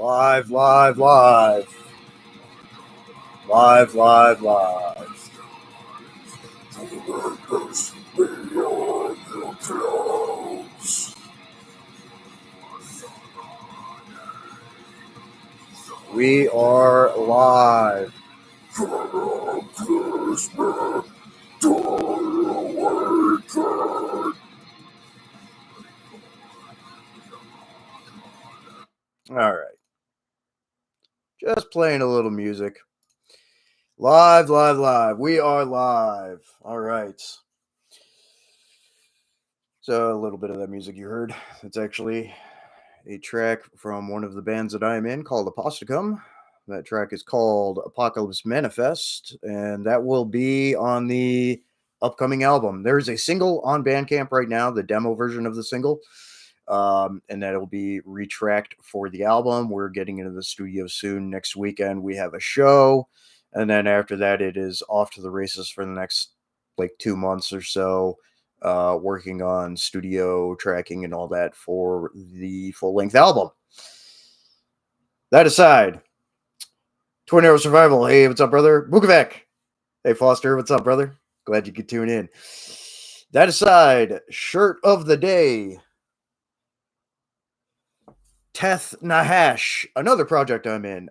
Live, live, live. Live, live, live. We are live. All right. Just playing a little music. Live, live, live. We are live. All right. So a little bit of that music you heard. It's actually a track from one of the bands that I am in called Aposticum. That track is called Apocalypse Manifest, and that will be on the upcoming album. There is a single on Bandcamp right now, the demo version of the single, and that will be retracked for the album. We're getting into the studio soon. Next weekend, we have a show, and then after that, it is off to the races for the next like 2 months or so. Working on studio tracking and all that for the full-length album. That aside, 20-hour survival. Hey, what's up, brother? Bukovac. Hey, Foster. What's up, brother? Glad you could tune in. That aside, shirt of the day. Teth Nahash, another project I'm in.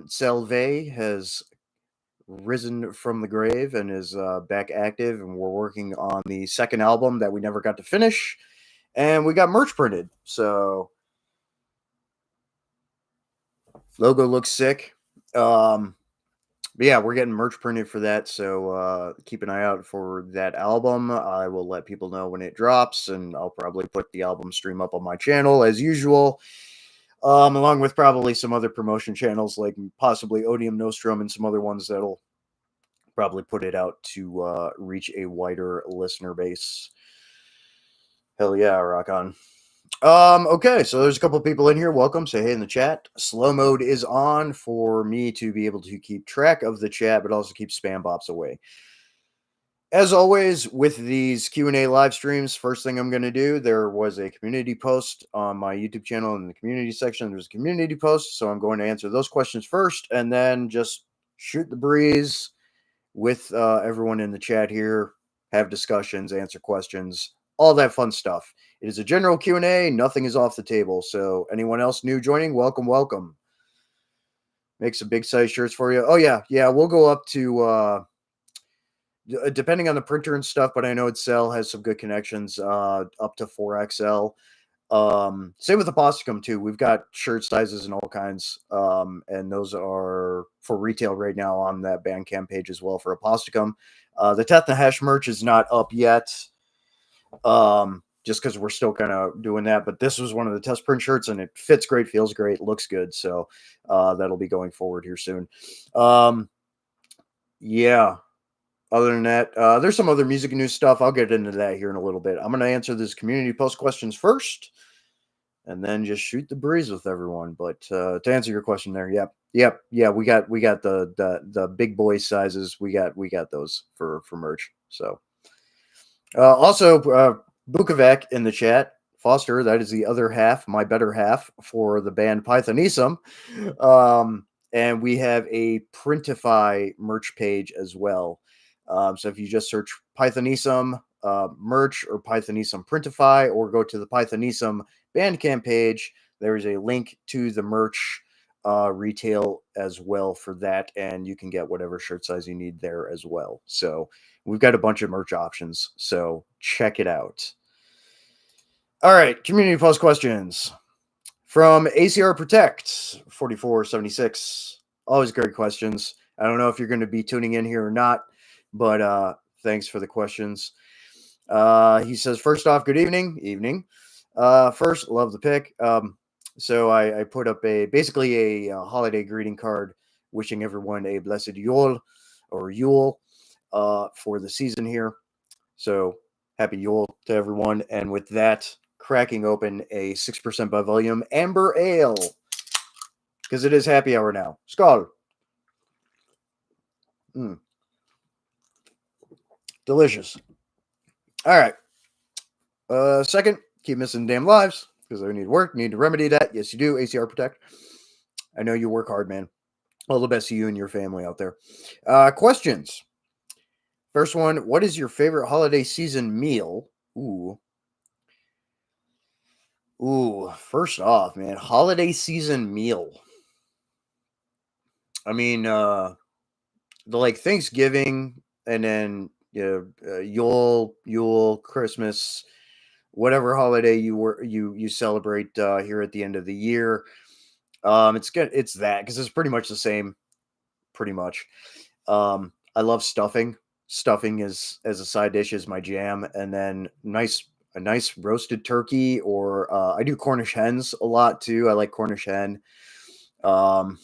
Selve has risen from the grave and is back active, and we're working on the second album that we never got to finish, and we got merch printed. So logo looks sick. But yeah, we're getting merch printed for that, so keep an eye out for that album. I will let people know when it drops, and I'll probably put the album stream up on my channel as usual, along with probably some other promotion channels like possibly Odium Nostrum and some other ones that'll probably put it out to reach a wider listener base. Hell yeah, rock on. Okay, so there's a couple people in here. Welcome. Say hey in the chat. Slow mode is on for me to be able to keep track of the chat, but also keep spam bops away. As always, with these Q&A live streams, first thing I'm going to do, there was a community post on my YouTube channel in the community section. There's a community post, so I'm going to answer those questions first, and then just shoot the breeze with everyone in the chat here, have discussions, answer questions, all that fun stuff. It is a general Q&A. Nothing is off the table. So anyone else new joining, welcome, welcome. Make some big size shirts for you. Oh, yeah. Yeah, we'll go up to, depending on the printer and stuff, but I know Excel has some good connections up to 4XL. Same with Aposticum too. We've got shirt sizes and all kinds, and those are for retail right now on that Bandcamp page as well for Aposticum. The Teth Nahash merch is not up yet, just because we're still kind of doing that. But this was one of the test print shirts, and it fits great, feels great, looks good. So that'll be going forward here soon. Yeah. Other than that, there's some other music news stuff. I'll get into that here in a little bit. I'm going to answer this community post questions first, and then just shoot the breeze with everyone. But to answer your question there, yeah, we got the big boy sizes. We got those for merch. So also Bukovac in the chat. Foster, that is the other half, my better half for the band Pythonism. And we have a Printify merch page as well. So if you just search Pythonism merch or Pythonism Printify, or go to the Pythonism Bandcamp page, there is a link to the merch retail as well for that, and you can get whatever shirt size you need there as well. So we've got a bunch of merch options, so check it out. All right, community post questions from ACR Protect 4476. Always great questions. I don't know if you're going to be tuning in here or not, but thanks for the questions. He says, first off, good evening. Evening. First, love the pick. So I put up basically a holiday greeting card wishing everyone a blessed Yule or Yule for the season here. So happy Yule to everyone. And with that, cracking open a 6% by volume amber ale, because it is happy hour now. Skål. Delicious. All right. Second, keep missing damn lives because I need work, need to remedy that. Yes, you do. ACR Protect. I know you work hard, man. All the best to you and your family out there. Questions. First one, what is your favorite holiday season meal? Ooh. Ooh, first off, man, holiday season meal. I mean, the like Thanksgiving and then Yule, Christmas, whatever holiday you celebrate here at the end of the year. It's good. It's that because it's pretty much the same, pretty much. I love stuffing. Stuffing is as a side dish is my jam, and then a nice roasted turkey, or I do Cornish hens a lot too. I like Cornish hen. Um,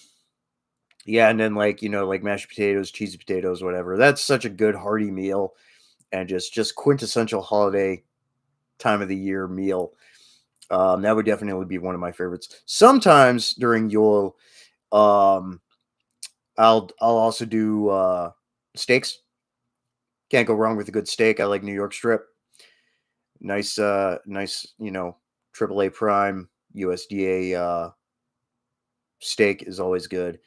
yeah, and then like like mashed potatoes, cheesy potatoes, whatever. That's such a good hearty meal, and just quintessential holiday time of the year meal. That would definitely be one of my favorites. Sometimes during Yule, um, I'll also do steaks. Can't go wrong with a good steak. I like New York strip. Nice, AAA prime USDA steak is always good.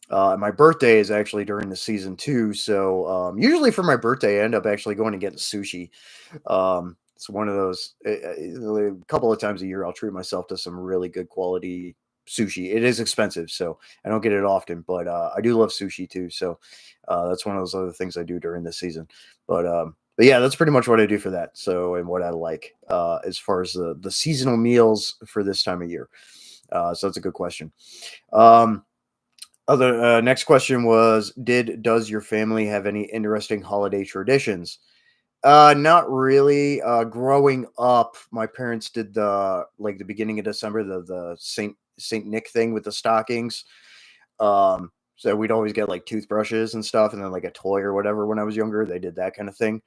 My birthday is actually during the season too, so usually for my birthday, I end up actually going and getting sushi. It's one of those. A couple of times a year, I'll treat myself to some really good quality sushi. It is expensive, so I don't get it often, but I do love sushi too. So that's one of those other things I do during the season. But yeah, that's pretty much what I do for that. So and what I like as far as the seasonal meals for this time of year. So that's a good question. Um, other next question was, does your family have any interesting holiday traditions? Not really. Growing up, my parents did the beginning of December, the Saint Nick thing with the stockings. So we'd always get like toothbrushes and stuff, and then like a toy or whatever when I was younger. They did that kind of thing.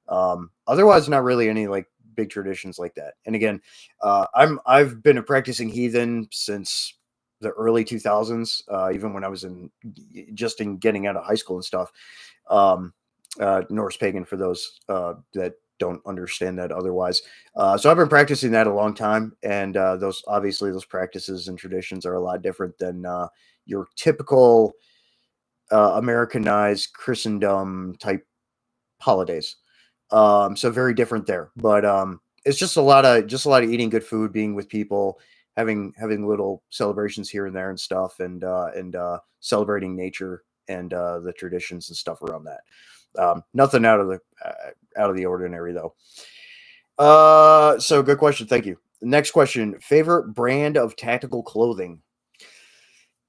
Otherwise, not really any like big traditions like that. And again, I've been a practicing heathen since the early 2000s, even when I was in getting out of high school and stuff. Um, Norse pagan for those that don't understand that otherwise. So I've been practicing that a long time, and those practices and traditions are a lot different than your typical Americanized Christendom type holidays. So very different there, but it's just a lot of eating good food, being with people, having little celebrations here and there and stuff, and celebrating nature and the traditions and stuff around that. Nothing out of the ordinary though. So good question. Thank you. Next question: favorite brand of tactical clothing?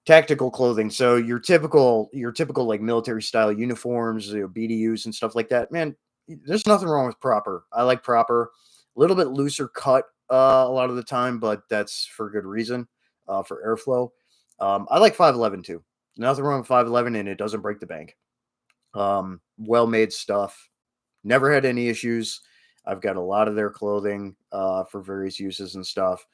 Tactical clothing. So your typical like military style uniforms, BDUs and stuff like that. Man, there's nothing wrong with proper. I like proper. A little bit looser cut a lot of the time, but that's for good reason. For airflow. I like 511 too. Nothing wrong with 511, and it doesn't break the bank. Well made stuff. Never had any issues. I've got a lot of their clothing for various uses and stuff.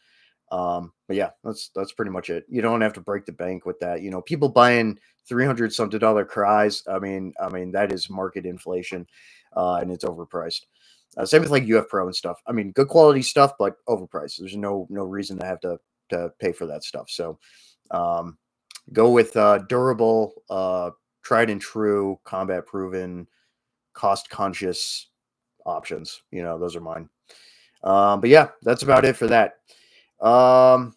But yeah, that's pretty much it. You don't have to break the bank with that. People buying 300 something dollar cries. I mean that is market inflation, and it's overpriced. Same with like UF Pro and stuff. I mean, good quality stuff, but overpriced. There's no reason to have to pay for that stuff. So, um, go with durable, tried and true, combat proven, cost conscious options. Those are mine. But yeah, that's about it for that. Um,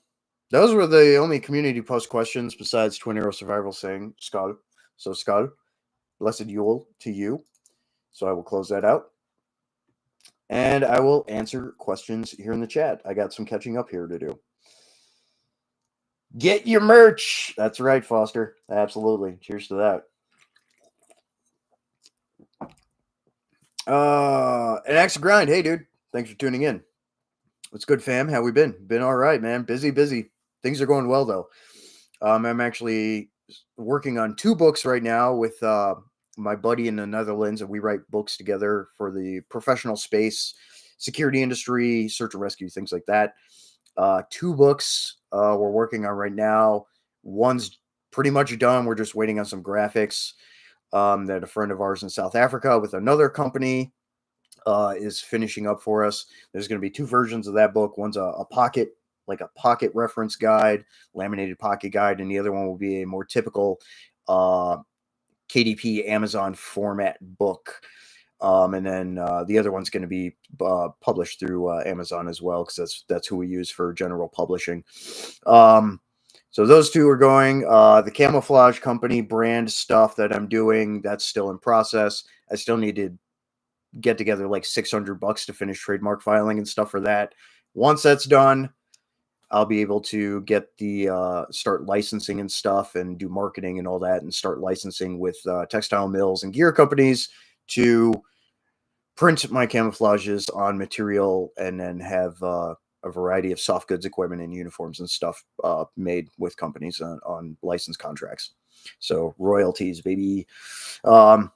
those were the only community post questions besides Twin Arrow Survival saying Skull. So Skull, blessed Yule to you. So I will close that out. And I will answer questions here in the chat. I got some catching up here to do. Get your merch. That's right, Foster. Absolutely. Cheers to that. An axe to grind. Hey, dude. Thanks for tuning in. What's good, fam? How we been? Been all right, man. Busy. Things are going well though. I'm actually working on 2 books right now with my buddy in the Netherlands, and we write books together for the professional space, security industry, search and rescue, things like that. 2 books we're working on right now. One's pretty much done. We're just waiting on some graphics that a friend of ours in South Africa with another company is finishing up for us. There's going to be 2 versions of that book. One's a pocket, like a pocket reference guide, laminated pocket guide, and the other one will be a more typical KDP Amazon format book. And then the other one's going to be published through Amazon as well, because that's who we use for general publishing. So those two are going. The camouflage company brand stuff that I'm doing, that's still in process. I still need to get together like $600 to finish trademark filing and stuff for that. Once that's done, I'll be able to get the start licensing and stuff and do marketing and all that, and start licensing with textile mills and gear companies to print my camouflages on material, and then have a variety of soft goods equipment and uniforms and stuff made with companies on license contracts. So royalties, baby. But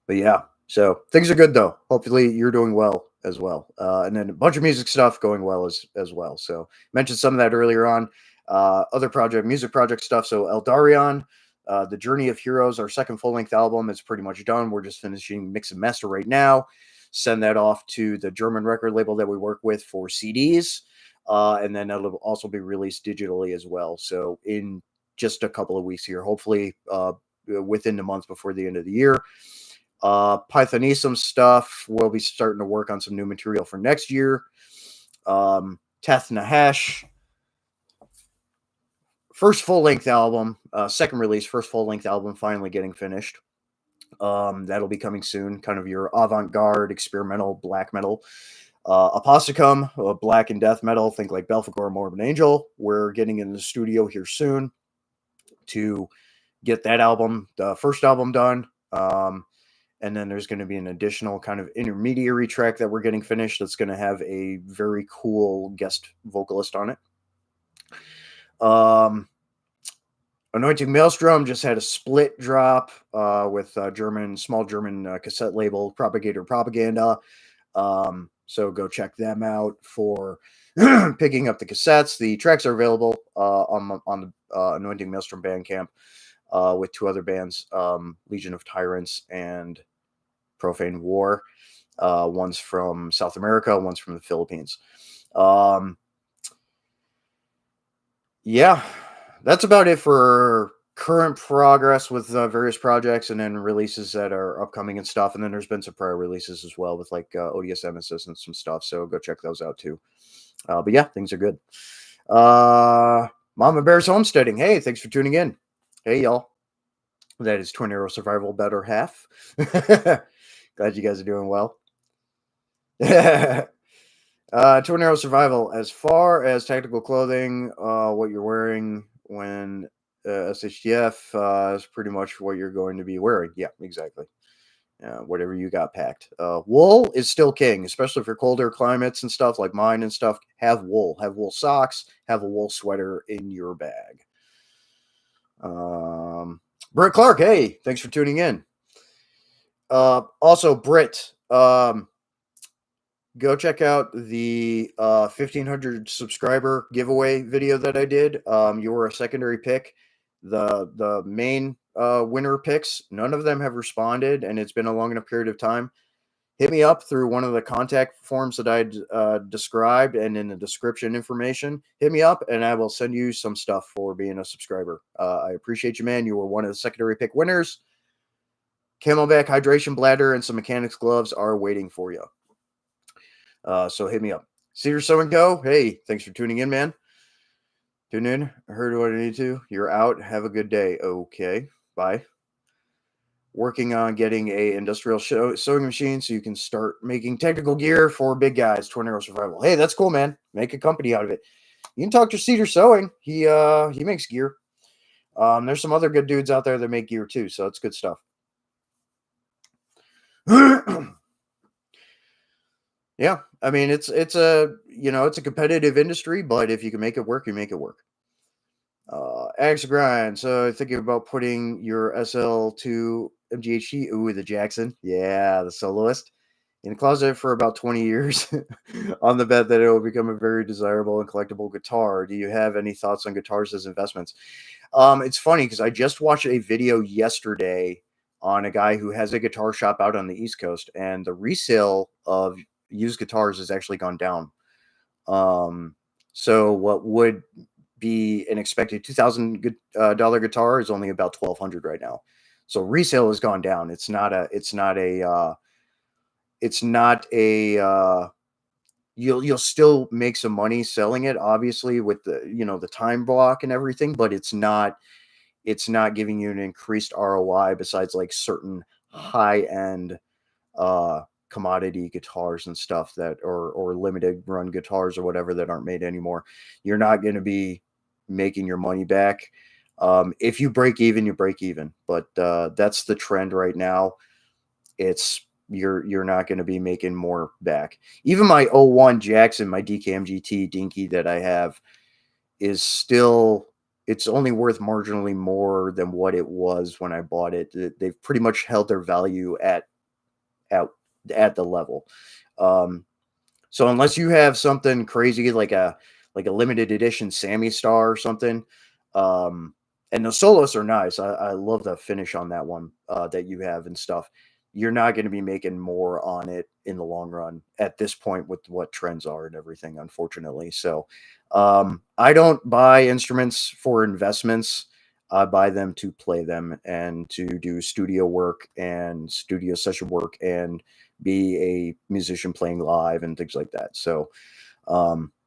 yeah, so things are good though. Hopefully you're doing well as well. And then a bunch of music stuff going well as well. So mentioned some of that earlier on. Other music project stuff. So Eldarion, The Journey of Heroes, our second full-length album, is pretty much done. We're just finishing mix and master right now. Send that off to the German record label that we work with for CDs. And then that'll also be released digitally as well. So in just a couple of weeks here, hopefully within the month before the end of the year. Pythonism stuff, we'll be starting to work on some new material for next year. Teth Nahash, first full-length album, second release, first full-length album finally getting finished. That'll be coming soon, kind of your avant-garde, experimental black metal. Aposticum, black and death metal, think like Belphegor, Morbid Angel. We're getting in the studio here soon to get that album, the first album, done. And then there's going to be an additional kind of intermediary track that we're getting finished that's going to have a very cool guest vocalist on it. Anointing Maelstrom just had a split drop with small German cassette label Propagator Propaganda. So go check them out for picking up the cassettes. The tracks are available on the Anointing Maelstrom Bandcamp with two other bands, Legion of Tyrants and Profane War. One's from South America, one's from the Philippines. Yeah, that's about it for current progress with various projects, and then releases that are upcoming and stuff. And then there's been some prior releases as well with like ODSM and some stuff. So go check those out too. But yeah, things are good. Mama Bear's Homesteading. Hey, thanks for tuning in. Hey, y'all. That is Twin Arrow Survival Better Half. Glad you guys are doing well. Twin Arrow Survival. As far as tactical clothing, what you're wearing when SHTF is pretty much what you're going to be wearing. Yeah, exactly. Whatever you got packed. Wool is still king, especially for colder climates and stuff like mine and stuff. Have wool. Have wool socks. Have a wool sweater in your bag. Britt Clark, hey, thanks for tuning in. Also, Britt, go check out the 1,500 subscriber giveaway video that I did. You were a secondary pick. The main winner picks, none of them have responded, and it's been a long enough period of time. Hit me up through one of the contact forms that I described and in the description information. Hit me up, and I will send you some stuff for being a subscriber. I appreciate you, man. You were one of the secondary pick winners. Camelback hydration bladder and some mechanics gloves are waiting for you. So hit me up. Cedar Sew and Go. Hey, thanks for tuning in, man. Tune in. I heard what I need to. You're out. Have a good day. Okay. Bye. Working on getting a industrial sewing machine so you can start making technical gear for big guys. Twin Arrow Survival. Hey, that's cool, man. Make a company out of it. You can talk to Cedar Sewing. He makes gear. There's some other good dudes out there that make gear too, so it's good stuff. Yeah, I mean it's a competitive industry, but if you can make it work, you make it work. Axe Grind. So thinking about putting your SL2 MGHT, the Jackson, yeah, the soloist, in a closet for about 20 years on the bet that it will become a very desirable and collectible guitar. Do you have any thoughts on guitars as investments? It's funny because I just watched a video yesterday on a guy who has a guitar shop out on the East Coast, and the resale of used guitars has actually gone down. So what would be an expected $2,000 guitar is only about 1,200 right now. So resale has gone down. It's not a you'll still make some money selling it, obviously, with the time block and everything, but it's not giving you an increased ROI besides like certain high end uh commodity guitars and stuff that or limited run guitars or whatever that aren't made anymore. You're not going to be making your money back. If you break even, you break even, but that's the trend right now. It's you're not going to be making more back. Even my '01 Jackson, my DKMGT Dinky that I have, is still, it's only worth marginally more than what it was when I bought it. They've pretty much held their value at at the level. Um, so unless you have something crazy like a limited edition Sammy Star or something, um, and the solos are nice. I love the finish on that one that you have and stuff. You're not going to be making more on it in the long run at this point with what trends are and everything, unfortunately. So I don't buy instruments for investments. I buy them to play them and to do studio work and studio session work and be a musician playing live and things like that. So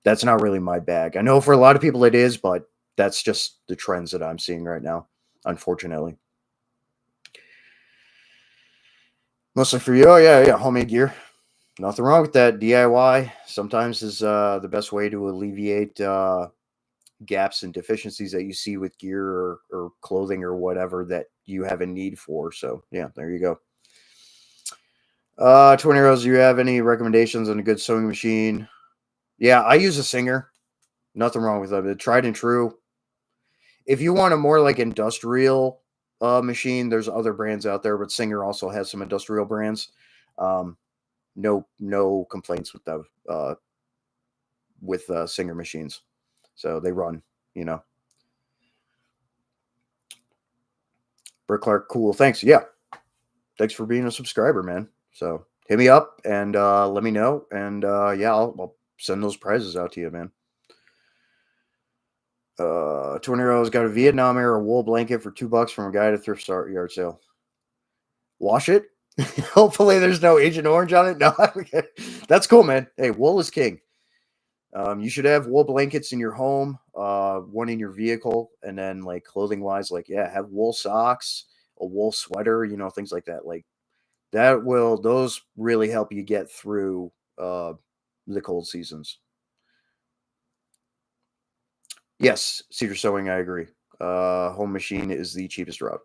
that's not really my bag. I know for a lot of people it is, but that's just the trends that I'm seeing right now, unfortunately. Mostly for you. Oh yeah, yeah, homemade gear. Nothing wrong with that. DIY sometimes is the best way to alleviate gaps and deficiencies that you see with gear or clothing or whatever that you have a need for. So yeah, there you go. 20 year olds, do you have any recommendations on a good sewing machine? Yeah, I use a Singer. Nothing wrong with them. Tried and true. If you want a more like industrial machine, there's other brands out there, but Singer also has some industrial brands. Um, no complaints with them with Singer machines. So they run, you know. Brick Clark, cool. Thanks. Yeah, thanks for being a subscriber, man. So hit me up and let me know, and yeah, I'll send those prizes out to you, man. 20-year-old's got a Vietnam era wool blanket for $2 from a guy at a thrift store yard sale. Wash it. Hopefully, there's no Agent Orange on it. No, that's cool, man. Hey, wool is king. You should have wool blankets in your home, one in your vehicle, and then like clothing wise, like yeah, have wool socks, a wool sweater, things like that. Like those really help you get through the cold seasons. Yes, cedar sewing, I agree. Home machine is the cheapest route.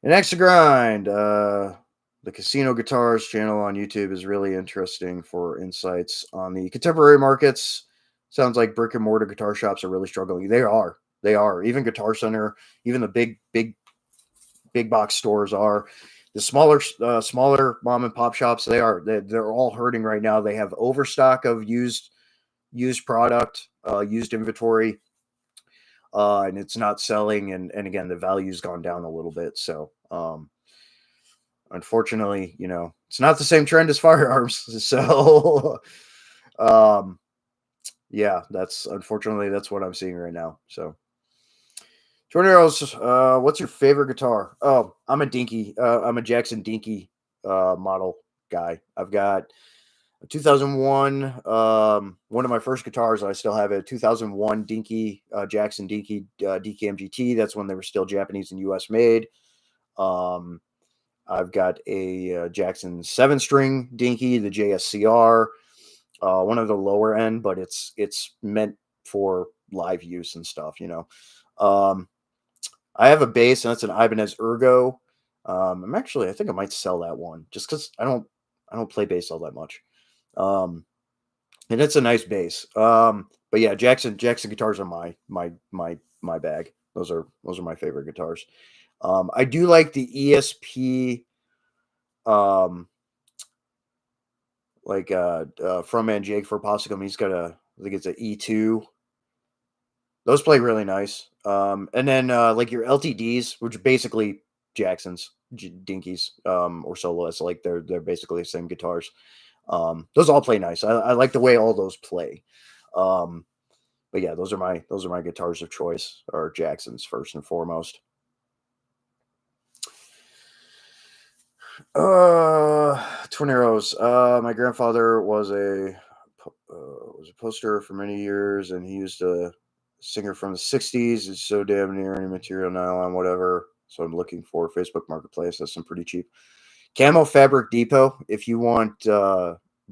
An extra grind. The Casino Guitars channel on YouTube is really interesting for insights on the contemporary markets. Sounds like brick and mortar guitar shops are really struggling. They are. They are. Even Guitar Center, even the big box stores are. The smaller mom and pop shops, they're all hurting right now. They have overstock of used product, used inventory, and it's not selling. And again, the value's gone down a little bit. So unfortunately, it's not the same trend as firearms. So yeah, that's what I'm seeing right now. So tornadoes, what's your favorite guitar? Oh, I'm a Jackson Dinky model guy. I've got a 2001, one of my first guitars. I still have a 2001 Dinky, Jackson Dinky DKMGT. That's when they were still Japanese and US made. I've got a Jackson 7-string Dinky, the JSCR, one of the lower end, but it's meant for live use and stuff. I have a bass, and that's an Ibanez Ergo. I think I might sell that one just because I don't play bass all that much. And it's a nice bass. But yeah, Jackson guitars are my bag. Those are my favorite guitars. I do like the ESP, like frontman Jake for Posicum. He's got I think it's an E2. Those play really nice. And then like your LTDs, which are basically Jacksons, Dinkies, or soloists, like they're basically the same guitars. Those all play nice. I like the way all those play. But yeah, those are my guitars of choice, or Jackson's first and foremost. Torneros. My grandfather was a poster for many years, and he used a singer from the '60s. It's so damn near any material nylon, whatever. So I'm looking for Facebook Marketplace. That's some pretty cheap Camo Fabric Depot. If you want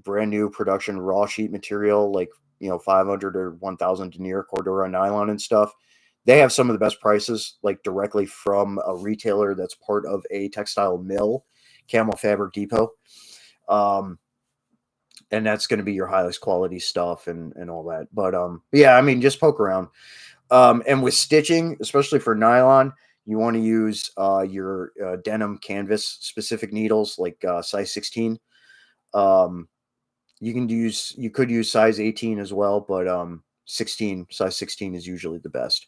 brand new production raw sheet material, like 500 or 1,000 denier Cordura nylon and stuff, they have some of the best prices, like directly from a retailer that's part of a textile mill. Camo Fabric Depot. And that's going to be your highest quality stuff and all that. But yeah, I mean, just poke around. And with stitching, especially for nylon, you want to use your denim canvas specific needles, like size 16. Um, you could use size 18 as well, but size 16 is usually the best.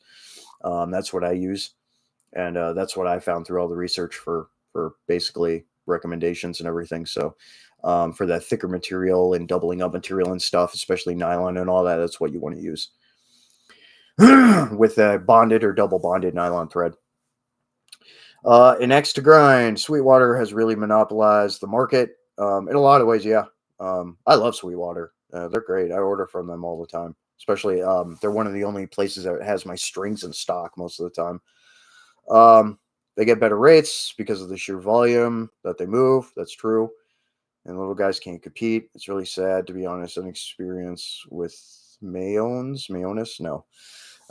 That's what I use, and that's what I found through all the research for basically recommendations and everything. So for that thicker material and doubling up material and stuff, especially nylon and all that, that's what you want to use with a bonded or double bonded nylon thread. An X to grind. Sweetwater has really monopolized the market in a lot of ways. Yeah, I love Sweetwater. They're great. I order from them all the time. Especially, they're one of the only places that has my strings in stock most of the time. They get better rates because of the sheer volume that they move. That's true. And little guys can't compete. It's really sad, to be honest. An experience with Mayonis? No.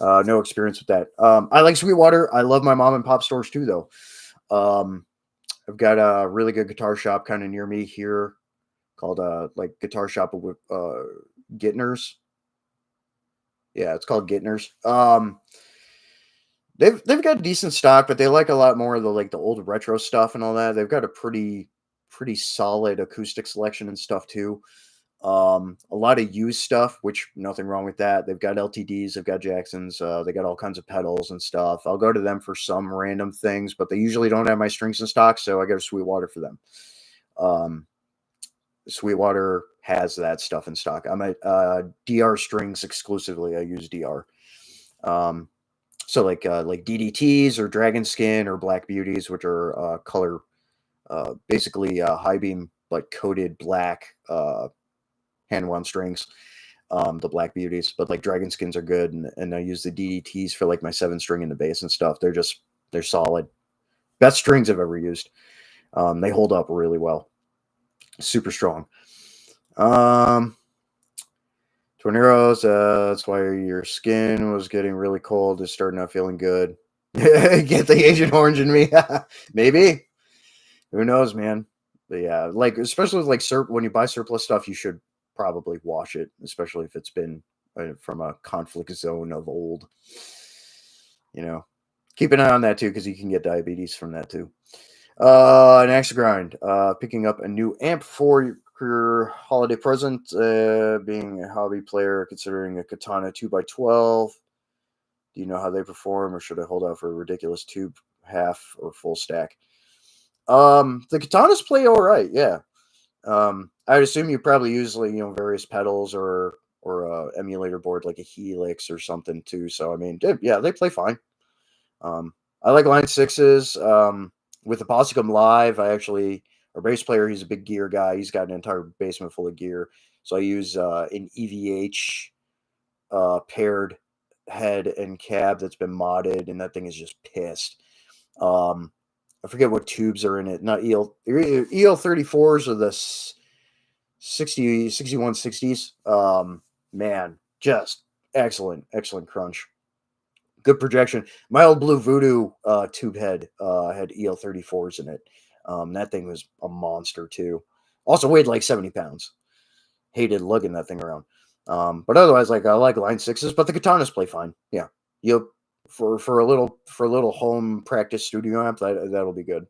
No experience with that. I like Sweetwater. I love my mom and pop stores too, though. I've got a really good guitar shop kind of near me here called like Guitar Shop with Gittner's. Yeah, it's called Gittner's. They've got decent stock, but they like a lot more of the old retro stuff and all that. They've got a pretty solid acoustic selection and stuff too. A lot of used stuff, which nothing wrong with that. They've got LTDs, they've got Jacksons, they got all kinds of pedals and stuff. I'll go to them for some random things, but they usually don't have my strings in stock, so I go to Sweetwater for them. Sweetwater has that stuff in stock. I'm at DR strings exclusively. I use DR. So like DDTs or Dragon Skin or Black Beauties, which are color, basically high beam like coated black hand wound strings, the Black Beauties. But like Dragon Skins are good, and I use the DDTs for like my 7-string in the bass and stuff. They're solid. Best strings I've ever used. They hold up really well. Super strong. Torneros, that's why your skin was getting really cold. It's starting not feeling good. Get the Agent Orange in me. Maybe. Who knows, man? But yeah, like especially with like when you buy surplus stuff, you should probably wash it, especially if it's been from a conflict zone of old. Keep an eye on that too, because you can get diabetes from that too. An axe grind. Picking up a new amp for your holiday present. Being a hobby player, considering a Katana 2x12. Do you know how they perform, or should I hold out for a ridiculous tube, half, or full stack? The Katanas play all right. Yeah. I would assume you probably use various pedals or emulator board like a Helix or something too. So I mean, yeah, they play fine. I like Line 6s. With the Posicum Live, our bass player, he's a big gear guy. He's got an entire basement full of gear. So I use an EVH paired head and cab that's been modded, and that thing is just pissed. I forget what tubes are in it. Not EL34s or the 6160s. Man, just excellent crunch. Good projection. My old Blue Voodoo tube head had EL34s in it. That thing was a monster too. Also weighed like 70 pounds. Hated lugging that thing around. But otherwise, I like Line 6s, but the Katanas play fine. Yeah. For a little home practice studio amp, that'll be good.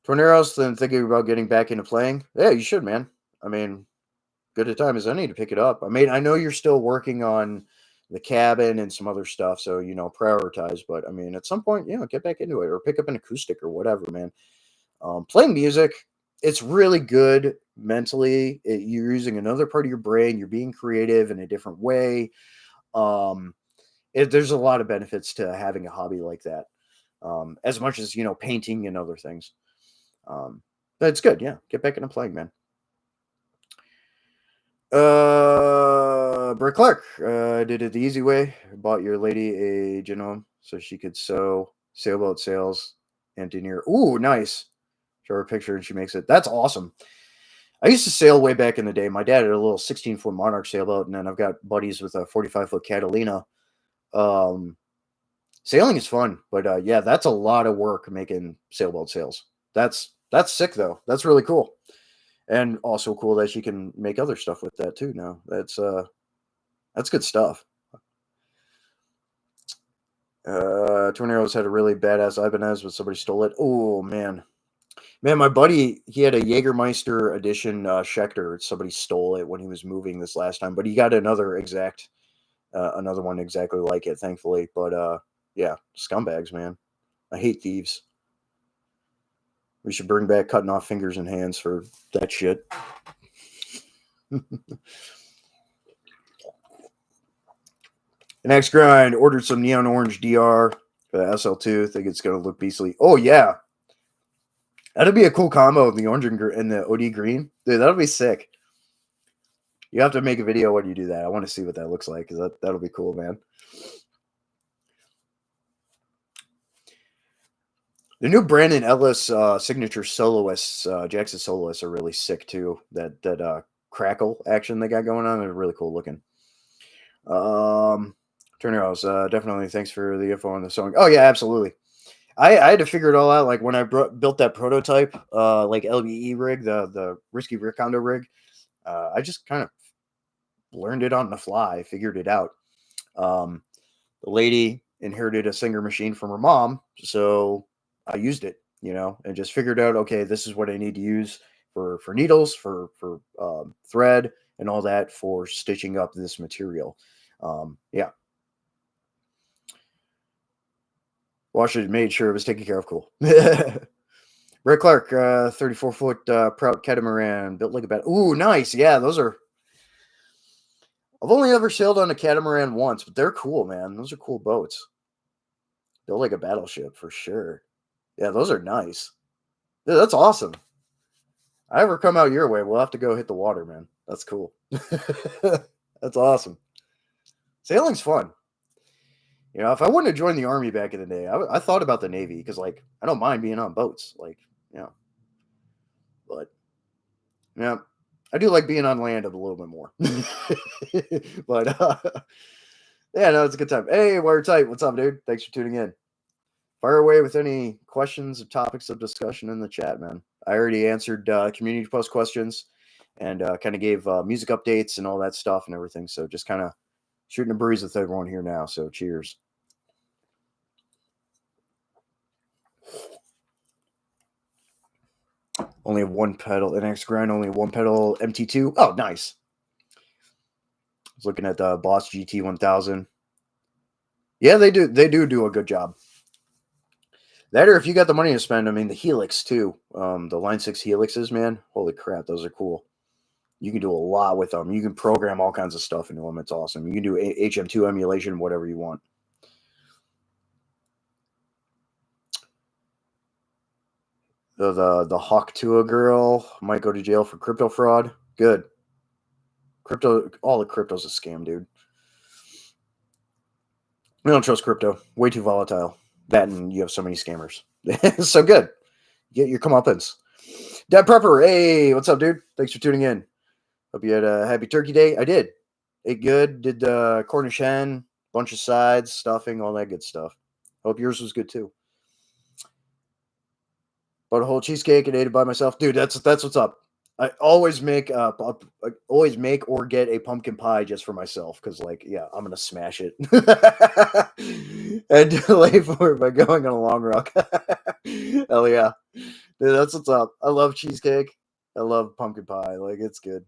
Torneros, then thinking about getting back into playing. Yeah, you should, man. I mean, good a time as any to pick it up. I mean, I know you're still working on the cabin and some other stuff, so prioritize. But I mean, at some point, get back into it or pick up an acoustic or whatever, man. Playing music it's really good mentally. You're using another part of your brain. You're being creative in a different way. Um, there's a lot of benefits to having a hobby like that, as much as painting and other things. But it's good. Yeah, get back into playing, man. Brett Clark did it the easy way. Bought your lady a genome so she could sew sailboat sails and denier. Ooh, nice. Show her a picture and she makes it. That's awesome. I used to sail way back in the day. My dad had a little 16-foot Monarch sailboat, and then I've got buddies with a 45-foot Catalina. Um, Sailing is fun, but yeah, that's a lot of work making sailboat sails. That's sick though. That's really cool, and also cool that she can make other stuff with that too. Now that's good stuff. Tornadoes had a really badass Ibanez, but somebody stole it. Oh man, my buddy, he had a Jägermeister edition Schecter. Somebody stole it when he was moving this last time, but he got another one exactly like it, thankfully. But yeah, scumbags, man. I hate thieves. We should bring back cutting off fingers and hands for that shit. Next grind, ordered some neon orange DR for the SL2. Think it's gonna look beastly. Oh yeah, that'd be a cool combo of the orange and the OD green. Dude, that'll be sick. You have to make a video when you do that. I want to see what that looks like because that'll be cool, man. The new Brandon Ellis signature soloists, Jackson soloists, are really sick too. That crackle action they got going on is really cool looking. Turner House, definitely. Thanks for the info on the song. Oh yeah, absolutely. I had to figure it all out. Like when I built that prototype, like LBE rig, the risky rear condo rig. I just kind of learned it on the fly, figured it out. Um, the lady inherited a Singer machine from her mom, so I used it, and just figured out, okay, this is what I need to use for needles, for thread, and all that for stitching up this material. Yeah, washed it, made sure it was taken care of. Cool. Rick Clark, 34-foot Prout catamaran, built like a bat. Ooh, nice. Yeah, those are. I've only ever sailed on a catamaran once, but they're cool, man. Those are cool boats. Built like a battleship for sure. Yeah, those are nice. Dude, that's awesome. I ever come out your way, we'll have to go hit the water, man. That's cool. That's awesome. Sailing's fun. If I wouldn't have joined the army back in the day, I thought about the Navy because, like, I don't mind being on boats, like, but yeah, I do like being on land a little bit more. But yeah, no, it's a good time. Hey, Watertight, what's up, dude? Thanks for tuning in. Fire away with any questions or topics of discussion in the chat, man. I already answered community post questions and kind of gave music updates and all that stuff and everything. So just kind of shooting a breeze with everyone here now. So cheers. Only have one pedal. The next grind, only one pedal MT2. Oh, nice. I was looking at the Boss GT 1000. Yeah, they do. They do a good job. That, or if you got the money to spend, I mean, the Helix too. The Line 6 Helixes, man. Holy crap, those are cool. You can do a lot with them. You can program all kinds of stuff into them. It's awesome. You can do HM2 emulation, whatever you want. The Hawk Tua girl might go to jail for crypto fraud. Good. All the crypto's a scam, dude. We don't trust crypto. Way too volatile. That and you have so many scammers. So good. Get your comeuppance. Dad Prepper, hey, what's up, dude? Thanks for tuning in. Hope you had a happy Turkey Day. I did. Ate good. Did Cornish hen, bunch of sides, stuffing, all that good stuff. Hope yours was good too. Bought a whole cheesecake and ate it by myself, dude. That's what's up. I always make or get a pumpkin pie just for myself because, like, yeah, I'm gonna smash it and delay for it by going on a long rock. Hell yeah, dude, that's what's up. I love cheesecake. I love pumpkin pie. Like, it's good.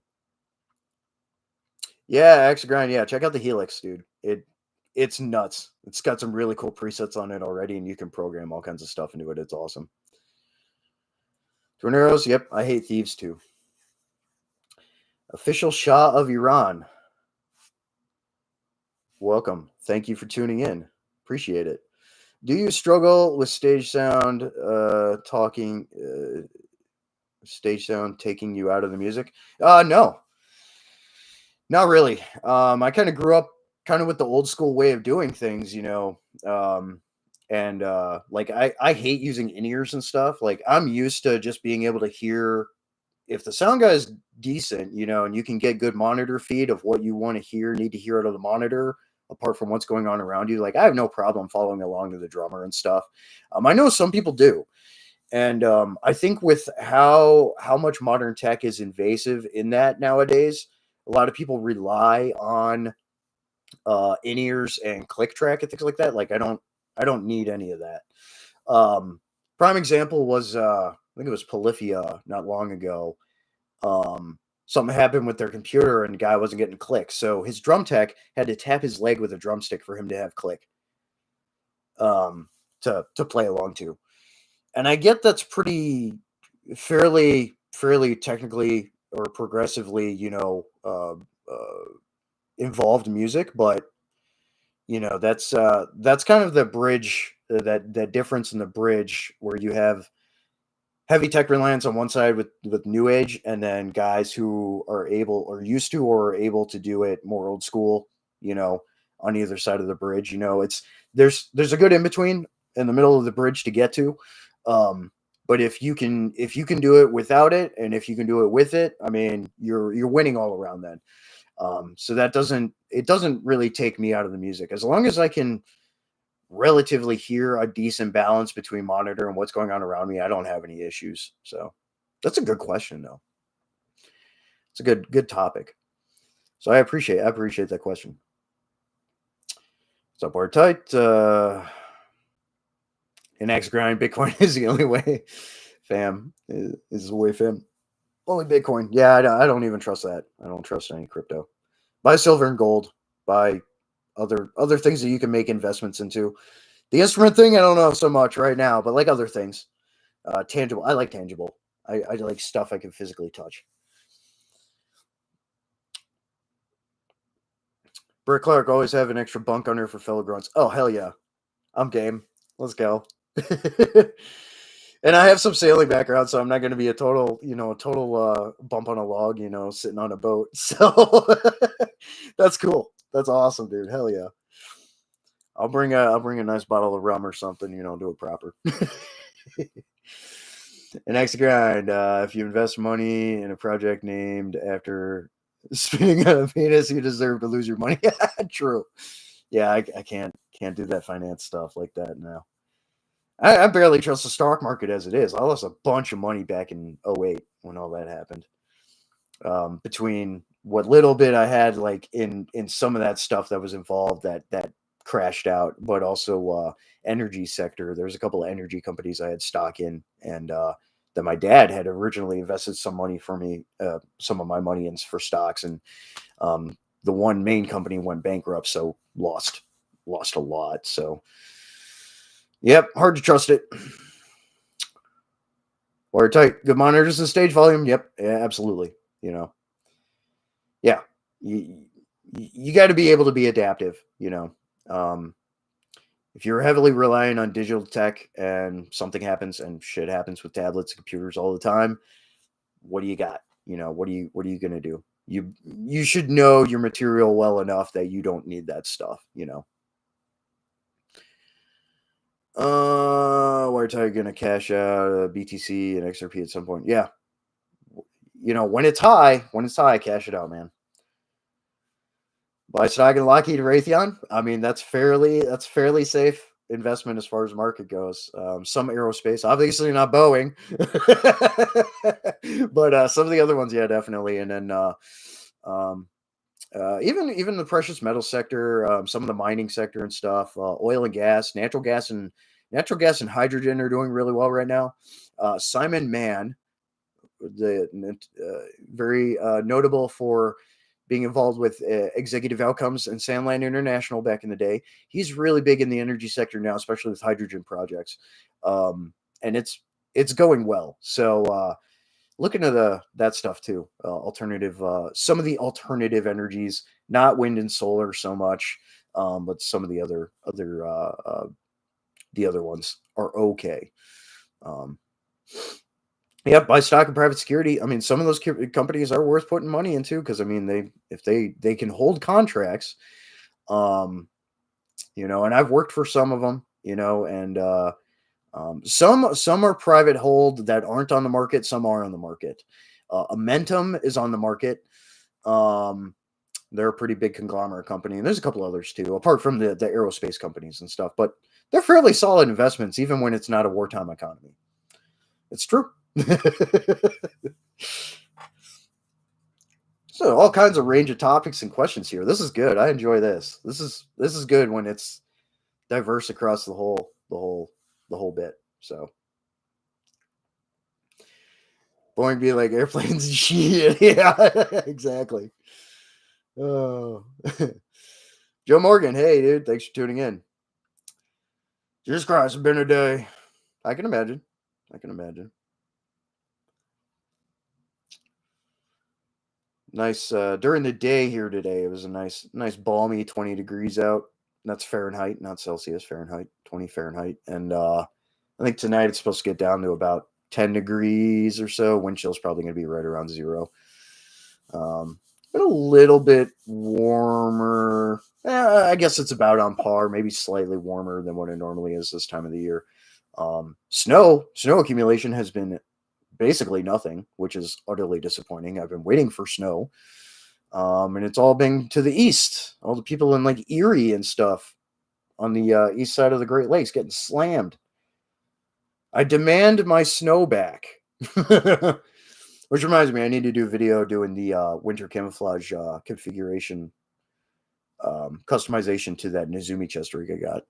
Yeah, extra grind. Yeah, check out the Helix, dude. It's nuts. It's got some really cool presets on it already, and you can program all kinds of stuff into it. It's awesome. Twin arrows. Yep, I hate thieves too. Official Shah of Iran. Welcome. Thank you for tuning in. Appreciate it. Do you struggle with stage sound stage sound taking you out of the music? No, not really. I kind of grew up kind of with the old school way of doing things, and like I hate using in-ears and stuff. Like I'm used to just being able to hear if the sound guy is decent, and you can get good monitor feed of what you want to hear, need to hear out of the monitor, apart from what's going on around you. Like I have no problem following along to the drummer and stuff. I know some people do, and I think with how much modern tech is invasive in that nowadays, a lot of people rely on in ears and click track and things like that. Like I don't need any of that. Prime example was I think it was Polyphia not long ago. Something happened with their computer and the guy wasn't getting clicks. So his drum tech had to tap his leg with a drumstick for him to have click to play along to. And I get that's pretty fairly technically or progressively, involved music, but that's kind of the bridge that difference in the bridge where you have heavy tech reliance on one side with new age, and then guys who are able or used to or are able to do it more old school, on either side of the bridge. It's there's a good in between in the middle of the bridge to get to. But if you can do it without it, and if you can do it with it, I mean, you're winning all around then. So it doesn't really take me out of the music as long as I can relatively hear a decent balance between monitor and what's going on around me. I don't have any issues. So that's a good question, though. It's a good topic. So I appreciate that question. What's up, Watertight? An X grind, Bitcoin is the only way. Fam is the way, fam. Only Bitcoin. Yeah, I don't even trust that. I don't trust any crypto. Buy silver and gold. Buy other things that you can make investments into. The instrument thing, I don't know so much right now, but like other things, tangible. I like tangible. I like stuff I can physically touch. Brick Clark always have an extra bunk under for fellow grunts. Oh hell yeah, I'm game. Let's go. And I have some sailing background, so I'm not going to be a total bump on a log, sitting on a boat. So that's cool. That's awesome, dude. Hell yeah. I'll bring a nice bottle of rum or something, do it proper. An extra grind. If you invest money in a project named after spinning on a penis, you deserve to lose your money. True. Yeah, I can't do that finance stuff like that now. I barely trust the stock market as it is. I lost a bunch of money back in '08 when all that happened. Between what little bit I had, like in some of that stuff that was involved, that crashed out, but also energy sector. There's a couple of energy companies I had stock in, and that my dad had originally invested some money for me, some of my money in for stocks, and the one main company went bankrupt, so lost a lot. So yep, hard to trust it. Watertight, good monitors and stage volume. Yep, yeah, absolutely. Yeah, you got to be able to be adaptive. If you're heavily relying on digital tech and something happens, and shit happens with tablets and computers all the time, what do you got? What are you gonna do? You should know your material well enough that you don't need that stuff. Watertight gonna cash out BTC and XRP at some point. Yeah, when it's high, cash it out, man. Buy stock in Lockheed Raytheon. I mean, that's fairly safe investment as far as market goes. Some aerospace, obviously not Boeing, but some of the other ones, yeah, definitely. And then even the precious metal sector, some of the mining sector and stuff, oil and gas, natural gas and hydrogen are doing really well right now. Simon Mann, the very notable for being involved with executive outcomes and Sandland International back in the day. He's really big in the energy sector now, especially with hydrogen projects. And it's it's going well. So look into that stuff too. Alternative, some of the alternative energies, not wind and solar so much, but some of the other ones are okay. Um, yeah, buy stock in private security. I mean, some of those companies are worth putting money into because I mean, if they can hold contracts, um, and I've worked for some of them, and some are private hold that aren't on the market. Some are on the market. Amentum is on the market. Um, they're a pretty big conglomerate company, and there's a couple others too, apart from the aerospace companies and stuff. But they're fairly solid investments, even when it's not a wartime economy. It's true. So all kinds of range of topics and questions here. This is good. I enjoy this. This is good when it's diverse across the whole bit. So Boeing be like airplanes and shit. Yeah, exactly. Oh. Joe Morgan, hey dude, thanks for tuning in. Jesus Christ, it's been a day. I can imagine. I can imagine. Nice during the day here today. It was a nice balmy 20 degrees out. That's Fahrenheit, not Celsius. Fahrenheit, 20 Fahrenheit. And I think tonight it's supposed to get down to about 10 degrees or so. Wind chill's probably going to be right around 0. But a little bit warmer. I guess it's about on par, maybe slightly warmer than what it normally is this time of the year. Snow accumulation has been basically nothing, which is utterly disappointing. I've been waiting for snow. And it's all been to the east. All the people in like Erie and stuff on the east side of the Great Lakes getting slammed. I demand my snow back. Which reminds me, I need to do a video doing the winter camouflage configuration customization to that Nezumi chest rig I got.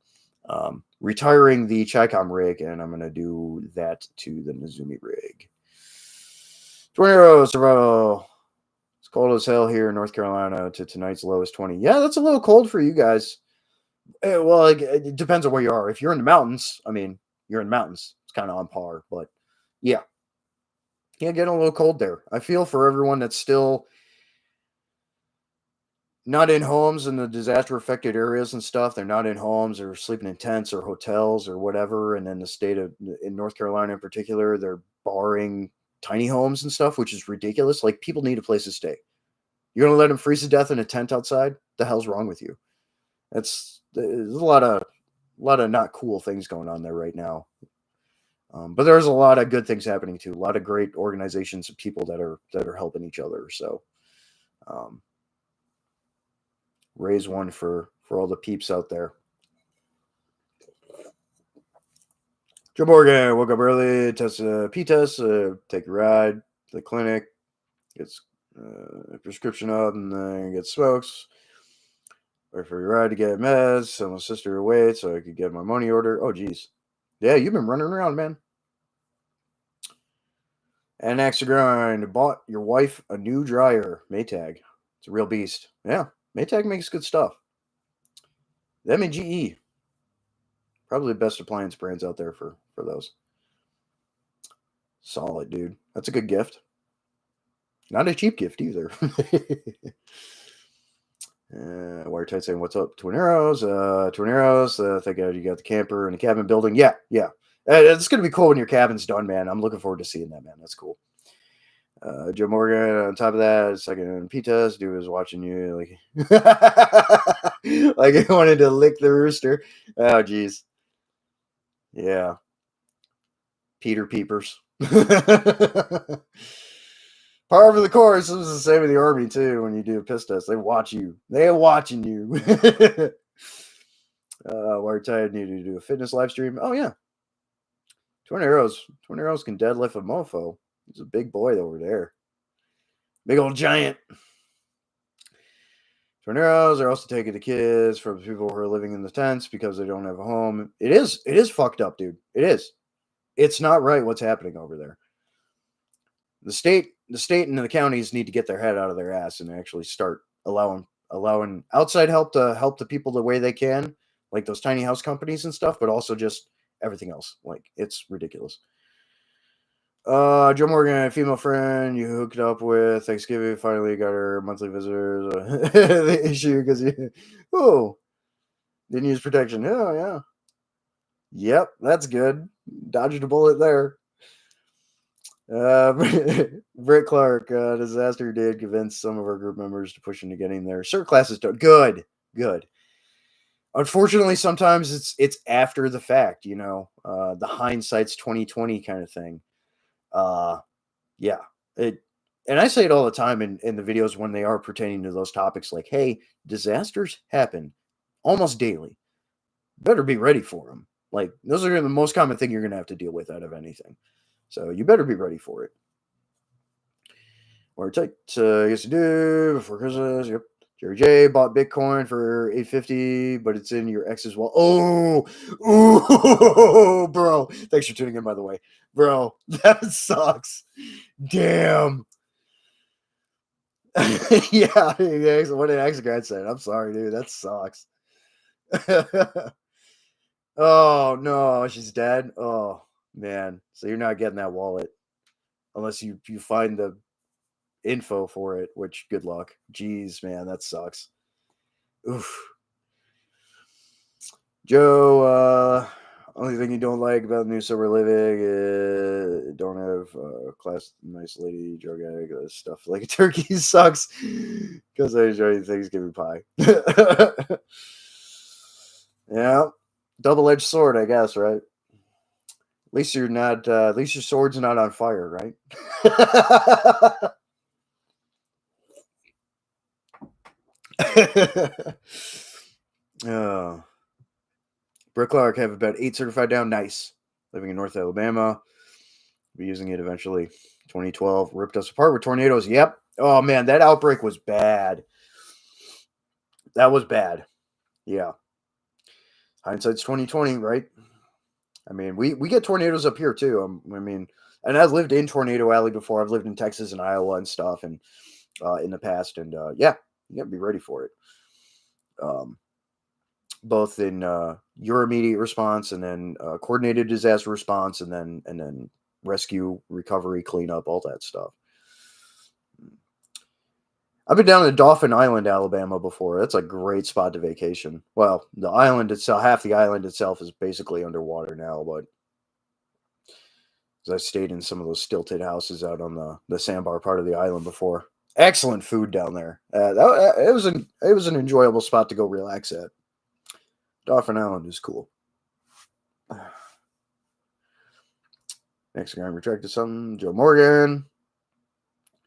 Retiring the Chicom rig, and I'm going to do that to the Nezumi rig. 20 euros, bro. It's cold as hell here in North Carolina to tonight's low is 20. Yeah, that's a little cold for you guys. Well, it depends on where you are. If you're in the mountains, I mean, you're in the mountains. It's kind of on par, but yeah. Yeah, getting a little cold there. I feel for everyone that's still not in homes in the disaster affected areas and stuff. They're not in homes or sleeping in tents or hotels or whatever. And then the state of in North Carolina in particular, they're barring tiny homes and stuff, which is ridiculous. Like people need a place to stay. You're going to let them freeze to death in a tent outside? The hell's wrong with you? There's a lot of not cool things going on there right now. But there's a lot of good things happening too. A lot of great organizations and people that are helping each other. So, raise one for all the peeps out there. Joe Morgan, woke up early, test P-test, take a ride to the clinic, gets a prescription up, and then get smokes. Wait for your ride to get meds. Tell my sister to wait so I could get my money order. Oh, geez. Yeah, you've been running around, man. And extra grind. Bought your wife a new dryer, Maytag. It's a real beast. Yeah, Maytag makes good stuff. Them and GE. Probably the best appliance brands out there for those. Solid, dude. That's a good gift. Not a cheap gift either. Wiretight saying, "What's up, Twin Arrows? Twin Arrows. Thank God you got the camper and the cabin building. Yeah. It's gonna be cool when your cabin's done, man. I'm looking forward to seeing that, man. That's cool." Joe Morgan. On top of that, second P-test. Dude was watching you like, like he wanted to lick the rooster. Oh, geez. Yeah. Peter Peepers. Par for the course. This was the same with the Army too. When you do a piss test, they watch you. They're watching you. We're tired. Need to do a fitness live stream. Oh yeah. 20 arrows. 20 arrows can deadlift a mofo. He's a big boy over there. Big old giant. 20 arrows are also taking the kids from people who are living in the tents because they don't have a home. It is fucked up, dude. It is. It's not right what's happening over there. The state and the counties need to get their head out of their ass and actually start allowing outside help to help the people the way they can, like those tiny house companies and stuff, but also just everything else. Like, it's ridiculous. Joe Morgan, a female friend you hooked up with Thanksgiving, finally got her monthly visitors. The issue because you, didn't use protection. Oh, yeah. Yep, that's good. Dodged a bullet there. Britt Clark, disaster did convince some of our group members to push into getting their cert classes done. Good. Unfortunately, sometimes it's after the fact, the hindsight's 2020 kind of thing. Yeah, and I say it all the time in the videos when they are pertaining to those topics, like, hey, disasters happen almost daily. Better be ready for them. Like, those are the most common thing you're going to have to deal with out of anything. So you better be ready for it. Or tight, yes, you do before Christmas. Yep. Jerry J bought Bitcoin for $850, but it's in your ex's wallet. Oh, bro. Thanks for tuning in, by the way. Bro, that sucks. Damn. Yeah, what an ex-grad said. I'm sorry, dude. That sucks. Oh, no, she's dead. Oh, man. So you're not getting that wallet unless you find the info for it, which good luck. Jeez, man, that sucks. Oof. Joe, only thing you don't like about the new sober living, don't have class, nice lady, drug addict, stuff like a turkey sucks because I enjoy Thanksgiving pie. Yeah, double-edged sword, I guess, right? At least you're not. At least your sword's not on fire, right? Britt Clark have about 8 certified down. Nice. Living in North Alabama. Be using it eventually. 2012 ripped us apart with tornadoes. Yep. Oh man, that outbreak was bad. That was bad. Yeah. Hindsight's 2020, right? I mean, we get tornadoes up here too. I mean, and I've lived in Tornado Alley before. I've lived in Texas and Iowa and stuff, and in the past, and yeah, you gotta be ready for it. Both in your immediate response and then coordinated disaster response, and then rescue, recovery, cleanup, all that stuff. I've been down to Dauphin Island, Alabama before. That's a great spot to vacation. Well, the island itself, half the island itself is basically underwater now, but I stayed in some of those stilted houses out on the sandbar part of the island before. Excellent food down there. It was an enjoyable spot to go relax at. Dauphin Island is cool. Next guy retracted something. Joe Morgan.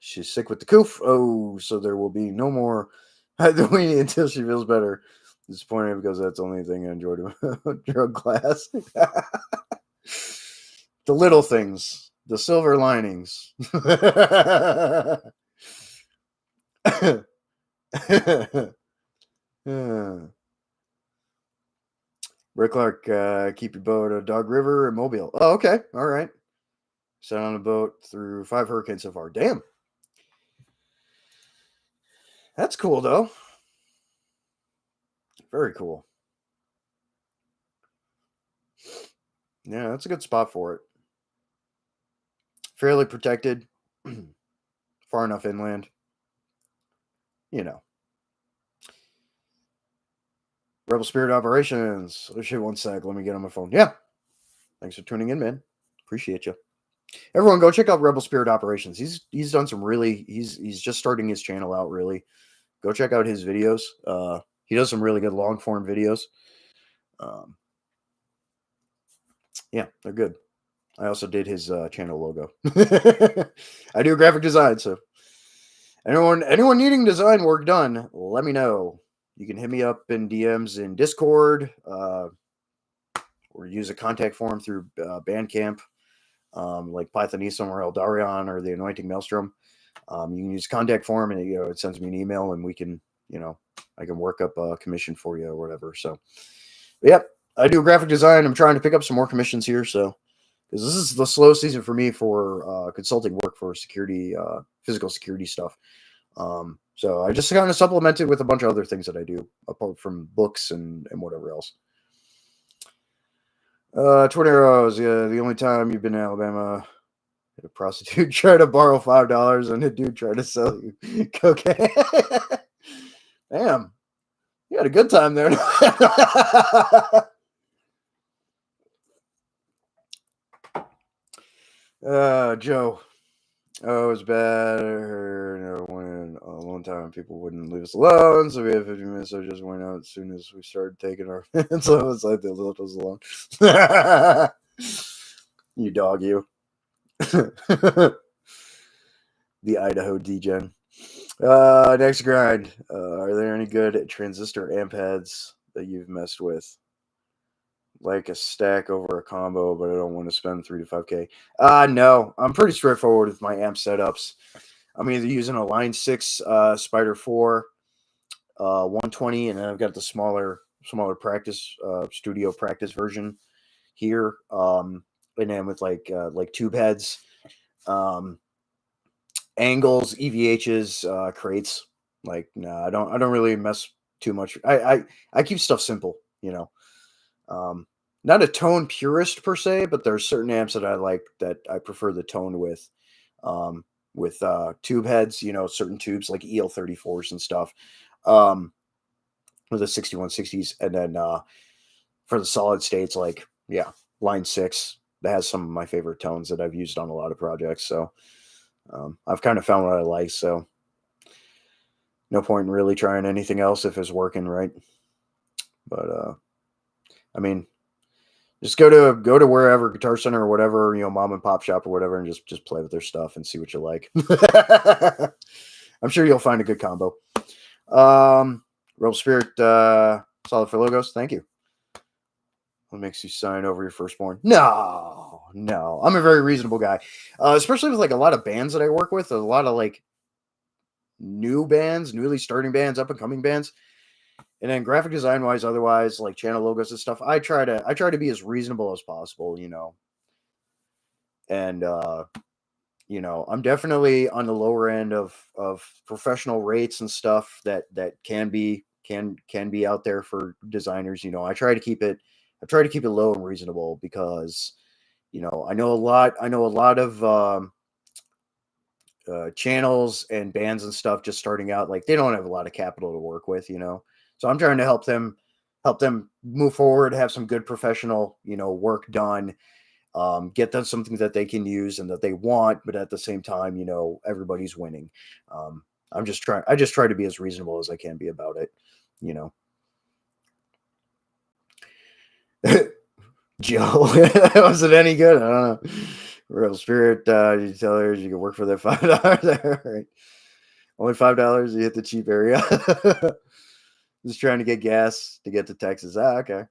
She's sick with the coof. Oh, so there will be no more Halloween until she feels better. Disappointing because that's the only thing I enjoyed about drug class. The little things, the silver linings. Rick Clark, keep your boat at Dog River and Mobile. Oh, okay. All right. Sat on a boat through 5 hurricanes so far. Damn. That's cool, though. Very cool. Yeah, that's a good spot for it. Fairly protected. Far enough inland. Rebel Spirit Operations. Oh, shit, one sec. Let me get on my phone. Yeah. Thanks for tuning in, man. Appreciate you. Everyone, go check out Rebel Spirit Operations. He's done some really. He's just starting his channel out. Really, go check out his videos. He does some really good long form videos. Yeah, they're good. I also did his channel logo. I do graphic design, so anyone needing design work done, let me know. You can hit me up in DMs in Discord, or use a contact form through Bandcamp, like Pythonisa or Eldarion or the Anointing Maelstrom. You can use contact form, and it sends me an email, and we can, I can work up a commission for you or whatever. So, yep, I do graphic design. I'm trying to pick up some more commissions here, so because this is the slow season for me for consulting work for security, physical security stuff. So I just kind of supplemented with a bunch of other things that I do apart from books and whatever else. Twin Arrows, yeah, the only time you've been in Alabama A prostitute tried to borrow $5 and a dude tried to sell you cocaine. Damn, you had a good time there. Joe. Oh, it was bad. I heard when a long time people wouldn't leave us alone, so we had 15 minutes. So I just went out as soon as we started taking our minutes. So it was like they left us alone. You dog, you. The Idaho degen. Next grind. Are there any good transistor amp heads that you've messed with? Like a stack over a combo, but I don't want to spend 3 to 5K. No, I'm pretty straightforward with my amp setups. I'm either using a Line 6 Spider 4 120, and then I've got the smaller practice studio practice version here, and then with like tube heads, angles, EVHs, crates. Like, no, I don't really mess too much. I keep stuff simple, you know. Not a tone purist per se, but there's certain amps that I like that I prefer the tone with. With tube heads, you know, certain tubes like EL34s and stuff. With the 6160s, and then for the solid states, like Line 6 that has some of my favorite tones that I've used on a lot of projects. So I've kind of found what I like. So no point in really trying anything else if it's working right. But I mean, just go to wherever, Guitar Center or whatever, you know, mom and pop shop or whatever, and just play with their stuff and see what you like. I'm sure you'll find a good combo. Rebel Spirit, solid for logos. Thank you. What makes you sign over your firstborn? No. I'm a very reasonable guy, especially with like a lot of bands that I work with. A lot of like new bands, newly starting bands, up and coming bands. And then graphic design wise, otherwise, like channel logos and stuff, I try to be as reasonable as possible, you know. And you know, I'm definitely on the lower end of professional rates and stuff that can be out there for designers. You know, I try to keep it low and reasonable because, you know, I know a lot of channels and bands and stuff just starting out, like they don't have a lot of capital to work with, you know. So I'm trying to help them move forward, have some good professional, you know, work done, get them something that they can use and that they want, but at the same time, you know, everybody's winning. I just try to be as reasonable as I can be about it, you know. Joe, was it any good? I don't know. Real Spirit, you tell her you can work for that $5. Right? Only $5. You hit the cheap area. Just trying to get gas to get to Texas. Okay.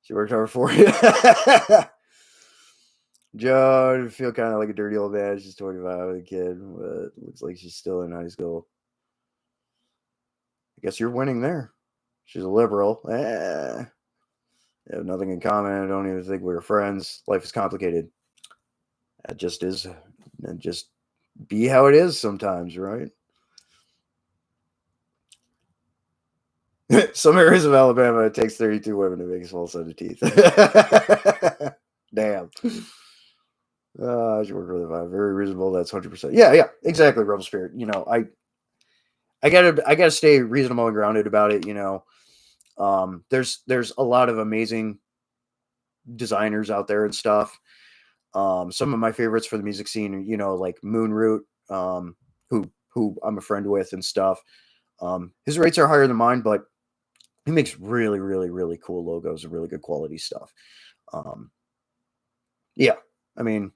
She worked hard for you. Joe, I feel kind of like a dirty old man. She's 25 with a kid, but looks like she's still in high school. I guess you're winning there. She's a liberal. I have nothing in common. I don't even think we're friends. Life is complicated. That just is. And just be how it is sometimes, right? Some areas of Alabama, it takes 32 women to make a small set of teeth. Damn. I should work really fine. Very reasonable. That's 100%. Yeah, exactly. Rebel Spirit. You know, I gotta stay reasonable and grounded about it. You know, there's a lot of amazing designers out there and stuff. Some of my favorites for the music scene, you know, like Moonroot, who I'm a friend with and stuff. His rates are higher than mine, but he makes really, really, really cool logos and really good quality stuff. Yeah, I mean,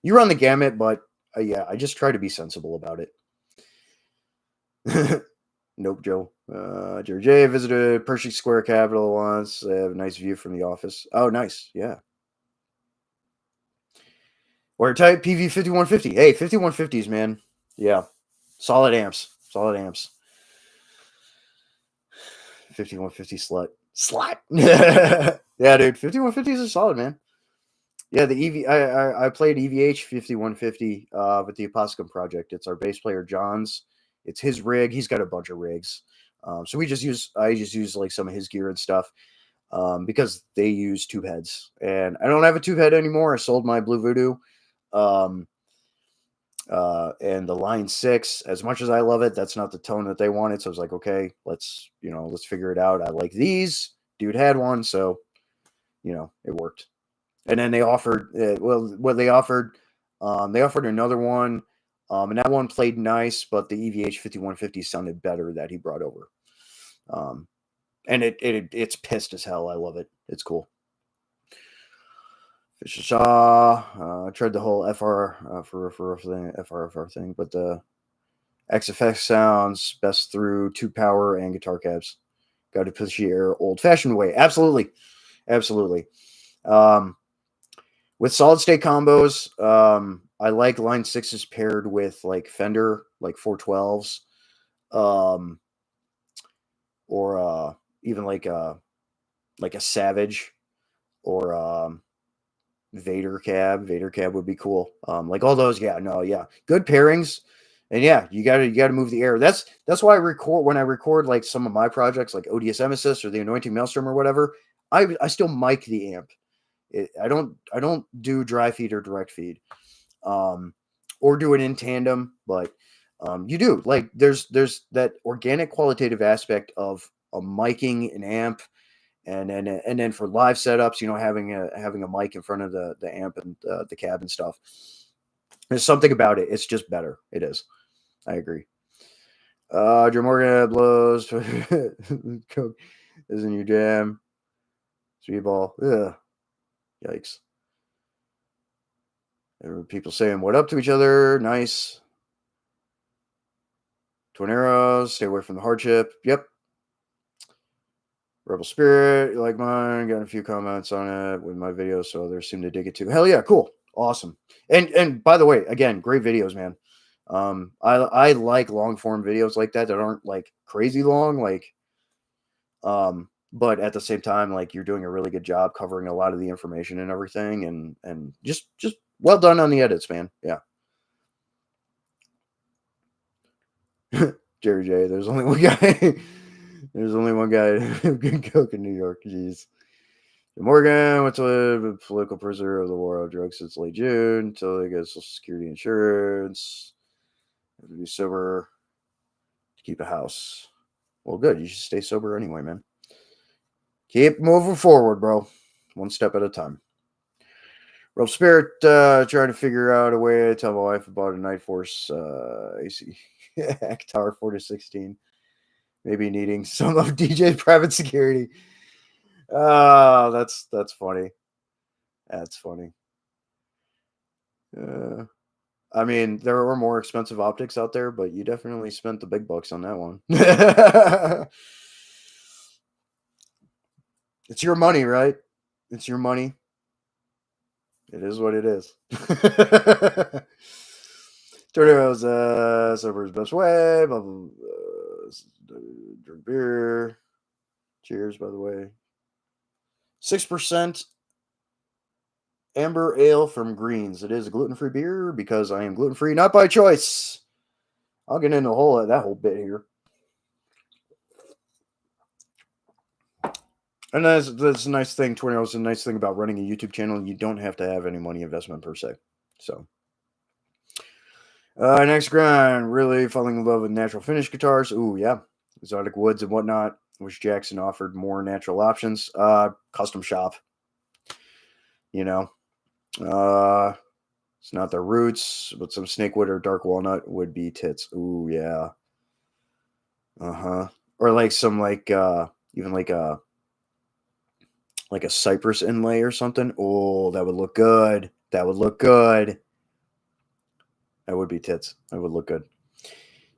you run the gamut, but yeah, I just try to be sensible about it. Nope, Joe. Jerry J visited Pershing Square Capitol once. They have a nice view from the office. Oh, nice. Yeah. Wire type PV 5150. Hey, 5150s, man. Yeah. Solid amps. 5150 slut. Yeah, dude. 5150s are solid, man. Yeah, the EV. I played EVH 5150 with the Aposticum project. It's our bass player John's. It's his rig. He's got a bunch of rigs. So I just use like some of his gear and stuff because they use tube heads, and I don't have a tube head anymore. I sold my Blue Voodoo. Um, and the Line 6, as much as I love it, that's not the tone that they wanted. So I was like, okay, let's figure it out. I like these. Dude had one, so it worked. And then they offered, they offered another one, and that one played nice, but the EVH 5150 sounded better that he brought over. And it's pissed as hell. I love it. It's cool. Fisher Shaw. I tried the whole FR thing, but the XFX sounds best through 2 power and guitar cabs. Got to push the air old fashioned way. Absolutely. With solid state combos, I like Line 6s paired with like Fender, like 412s, or even like a Savage, or Vader cab. Vader cab would be cool. Like all those, yeah, good pairings, and yeah, you gotta move the air. That's why when I record like some of my projects, like ODSM Assist or the Anointing Maelstrom or whatever. I still mic the amp. I don't do dry feed or direct feed, or do it in tandem, but you do, like, there's that organic qualitative aspect of a miking an amp. And then for live setups, having a mic in front of the amp and the cab and stuff. There's something about it. It's just better. It is. I agree. Joe Morgan blows. Coke isn't your jam. Speedball. Ugh. Yikes. There were people saying what up to each other. Nice. Twin arrows. Stay away from the hardship. Yep. Rebel Spirit, you like mine? Got a few comments on it with my videos, so others seem to dig it too. Hell yeah, cool, awesome. And by the way, again, great videos, man. I like long form videos like that aren't like crazy long, like, but at the same time, like, you're doing a really good job covering a lot of the information and everything, and just well done on the edits, man. Yeah. Jerry J, there's only one guy. There's only one guy who can cook in New York. Jeez. Morgan went to live a political prisoner of the war on drugs since late June until they get Social Security insurance. Have to be sober to keep a house. Well, good. You should stay sober anyway, man. Keep moving forward, bro. One step at a time. Rope Spirit, trying to figure out a way to tell my wife about a Night Force AC Actar 4-16. Maybe needing some of DJ's private security. Oh, that's funny. That's funny. I mean, there were more expensive optics out there, but you definitely spent the big bucks on that one. It's your money, right? It's your money. It is what it is. Tornadoes, sober's best way. Blah, blah, blah. Drink beer. Cheers, by the way. 6% amber ale from Greens. It is a gluten-free beer because I am gluten-free, not by choice. I'll get into that whole bit here. And that's a nice thing. Tornado's a nice thing about running a YouTube channel. You don't have to have any money investment per se. So, next grind, really falling in love with natural finish guitars. Ooh, yeah, exotic woods and whatnot. Wish Jackson offered more natural options. Custom shop. It's not the roots, but some snakewood or dark walnut would be tits. Ooh, yeah. Or like some even like a cypress inlay or something. Oh, that would look good. That would be tits. That would look good.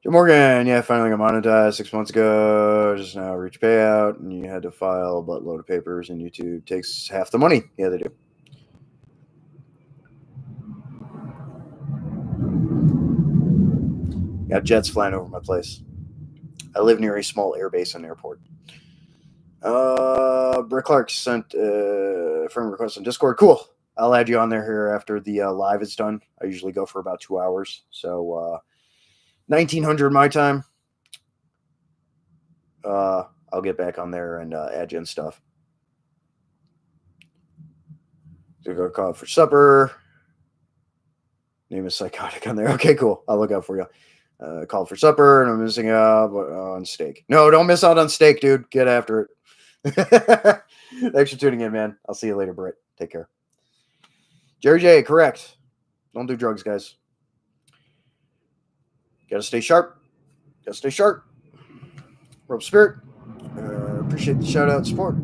Joe Morgan, yeah, finally got monetized 6 months ago. Just now reached payout, and you had to file a buttload of papers, and YouTube takes half the money. Yeah, they do. Got jets flying over my place. I live near a small airbase and airport. Brick Clark sent a friend request on Discord. Cool. I'll add you on there here after the live is done. I usually go for about 2 hours. So 1900 my time. I'll get back on there and add you and stuff. So go call for supper. Name is psychotic on there. Okay, cool. I'll look out for you. Called for supper, and I'm missing out on steak. No, don't miss out on steak, dude. Get after it. Thanks for tuning in, man. I'll see you later, Britt. Take care. Jerry J, correct. Don't do drugs, guys. Gotta stay sharp. Gotta stay sharp. Rope Spirit. Appreciate the shout out support.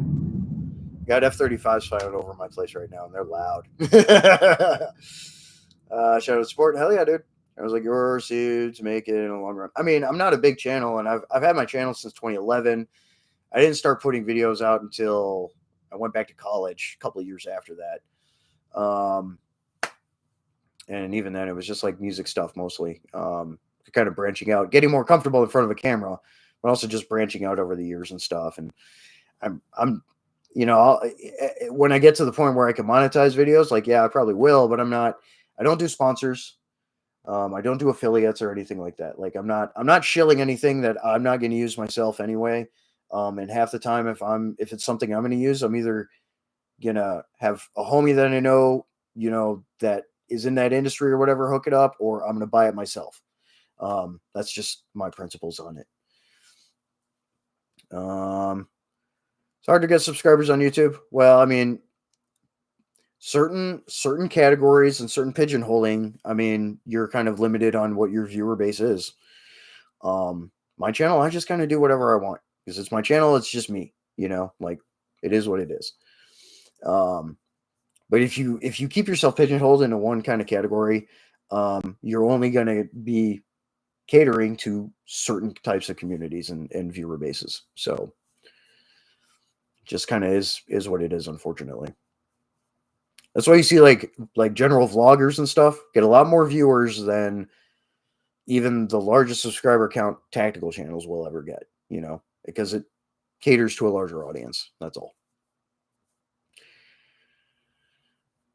Got F-35s flying over my place right now, and they're loud. Shout out support. Hell yeah, dude. I was like, your seed to make it in the long run. I mean, I'm not a big channel, and I've had my channel since 2011. I didn't start putting videos out until I went back to college a couple of years after that. And even then, it was just like music stuff mostly. Kind of branching out, getting more comfortable in front of a camera, but also just branching out over the years and stuff. And I'm you know, when I get to the point where I can monetize videos, like, yeah, I probably will, but I don't do sponsors. I don't do affiliates or anything like that. Like I'm not shilling anything that I'm not going to use myself anyway. And half the time, if it's something I'm going to use, I'm either going to have a homie that I know, that is in that industry or whatever, hook it up, or I'm going to buy it myself. That's just my principles on it. It's hard to get subscribers on YouTube. Well, I mean, certain categories and certain pigeonholing, I mean, you're kind of limited on what your viewer base is. My channel, I just kind of do whatever I want because it's my channel. It's just me, like it is what it is. But if you keep yourself pigeonholed into one kind of category, you're only going to be catering to certain types of communities and viewer bases. So just kind of is what it is, unfortunately. That's why you see like general vloggers and stuff get a lot more viewers than even the largest subscriber count tactical channels will ever get, because it caters to a larger audience. That's all.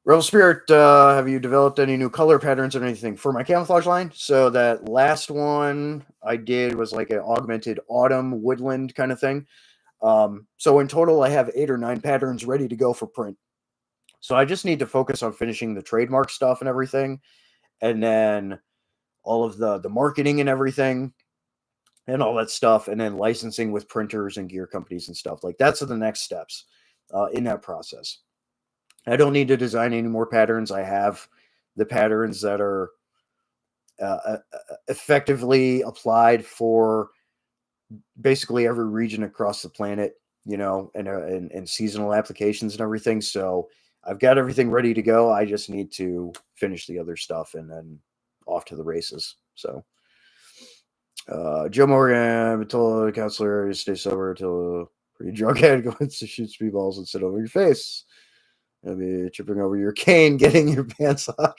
Rebel Spirit, have you developed any new color patterns or anything for my camouflage line? So that last one I did was like an augmented autumn woodland kind of thing. So in total, I have 8 or 9 patterns ready to go for print. So I just need to focus on finishing the trademark stuff and everything, and then all of the marketing and everything and all that stuff, and then licensing with printers and gear companies and stuff. Like that's the next steps in that process. I don't need to design any more patterns. I have the patterns that are effectively applied for basically every region across the planet, and seasonal applications and everything. So I've got everything ready to go. I just need to finish the other stuff and then off to the races. So Joe Morgan told the counselor to stay sober until pretty drunk head goes to shoot speedballs and sit over your face. Maybe tripping over your cane, getting your pants off.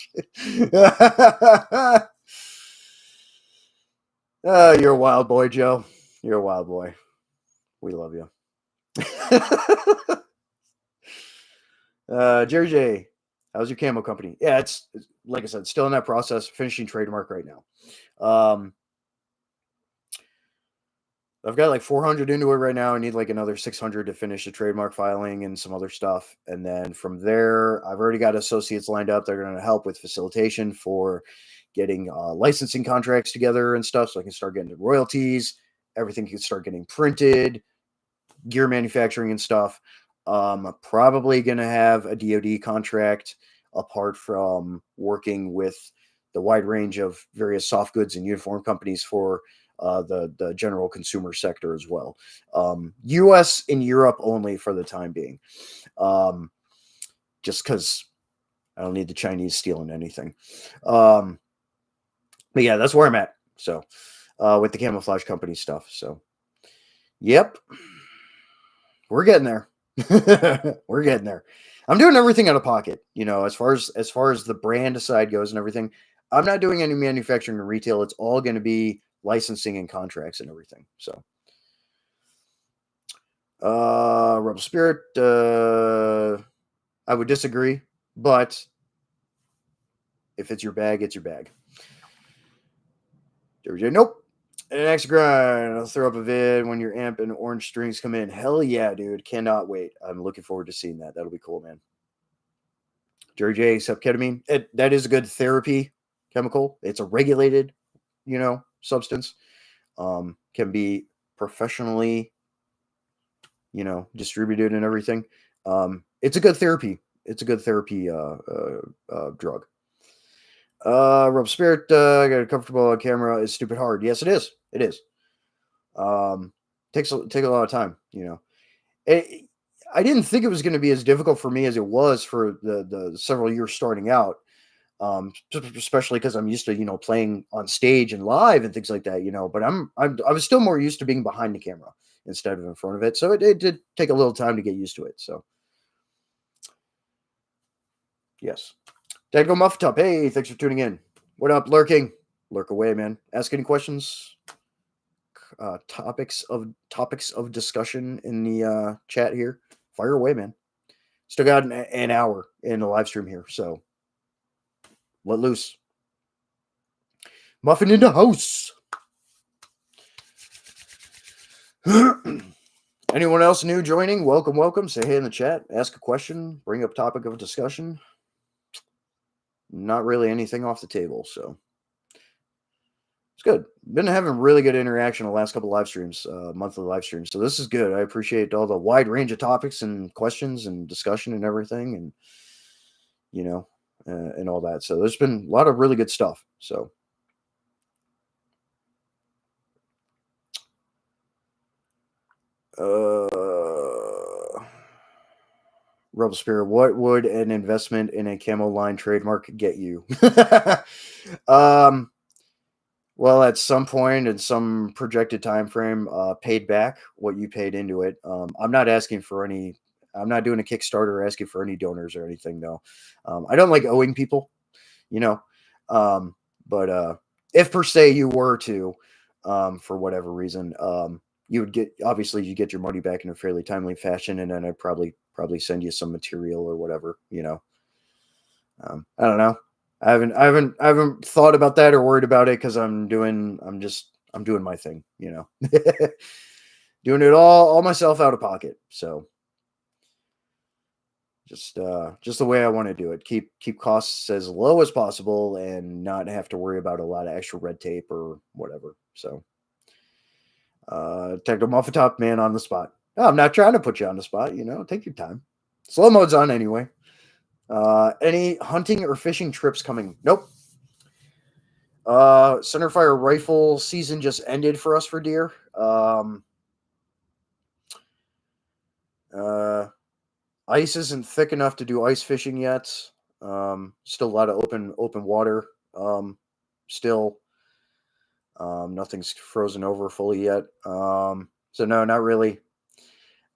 You're a wild boy, Joe. You're a wild boy. We love you. Jerry J, how's your camo company? Yeah, it's like I said, still in that process, finishing trademark right now. I've got like 400 into it right now. I need like another 600 to finish the trademark filing and some other stuff. And then from there, I've already got associates lined up. They're going to help with facilitation for getting licensing contracts together and stuff. So I can start getting the royalties. Everything can start getting printed, gear manufacturing and stuff. Probably going to have a DoD contract apart from working with the wide range of various soft goods and uniform companies for the general consumer sector as well. US and Europe only for the time being. Just because I don't need the Chinese stealing anything. But yeah, that's where I'm at. So with the camouflage company stuff. So yep. We're getting there. We're getting there. I'm doing everything out of pocket, as far as the brand side goes and everything. I'm not doing any manufacturing or retail. It's all going to be licensing and contracts and everything. So Rebel Spirit, I would disagree, but if it's your bag, it's your bag. Nope. Next grind, I'll throw up a vid when your amp and orange strings come in. Hell yeah, dude. Cannot wait. I'm looking forward to seeing that. That'll be cool, man. Jerry J, except ketamine. That is a good therapy chemical. It's a regulated, substance. Can be professionally, distributed and everything. It's a good therapy. It's a good therapy drug. Rob Spirit, got a comfortable on camera is stupid hard. Yes, it is. It is. Take a lot of time. I didn't think it was going to be as difficult for me as it was for the several years starting out. Especially because I'm used to playing on stage and live and things like that. But I was still more used to being behind the camera instead of in front of it. So it did take a little time to get used to it. So yes. Dadgo Mufftup, hey, thanks for tuning in. What up, lurking? Lurk away, man. Ask any questions. Topics of discussion in the chat here. Fire away, man. Still got an hour in the live stream here, so let loose. Muffin in the house. Anyone else new joining? Welcome. Say hey in the chat. Ask a question. Bring up topic of discussion. Not really anything off the table, so it's good. Been having really good interaction the last couple live streams, monthly live streams. So this is good. I appreciate all the wide range of topics and questions and discussion and everything, and and all that. So there's been a lot of really good stuff. So. Rebel Spirit, what would an investment in a camo line trademark get you? Well, at some point in some projected time frame, paid back what you paid into it. I'm not asking for any. I'm not doing a Kickstarter asking for any donors or anything, though. I don't like owing people, but if per se you were to, for whatever reason, you would get you get your money back in a fairly timely fashion, and then I'd probably send you some material or whatever. I don't know. I haven't thought about that or worried about it because I'm doing my thing. Doing it all myself out of pocket. So just the way I want to do it. Keep costs as low as possible and not have to worry about a lot of extra red tape or whatever. So. Take them off the top, man, on the spot. No, I'm not trying to put you on the spot. Take your time. Slow mode's on anyway. Any hunting or fishing trips coming? Nope. Centerfire rifle season just ended for us for deer. Ice isn't thick enough to do ice fishing yet. Still a lot of open water. Still. Nothing's frozen over fully yet. So no, not really.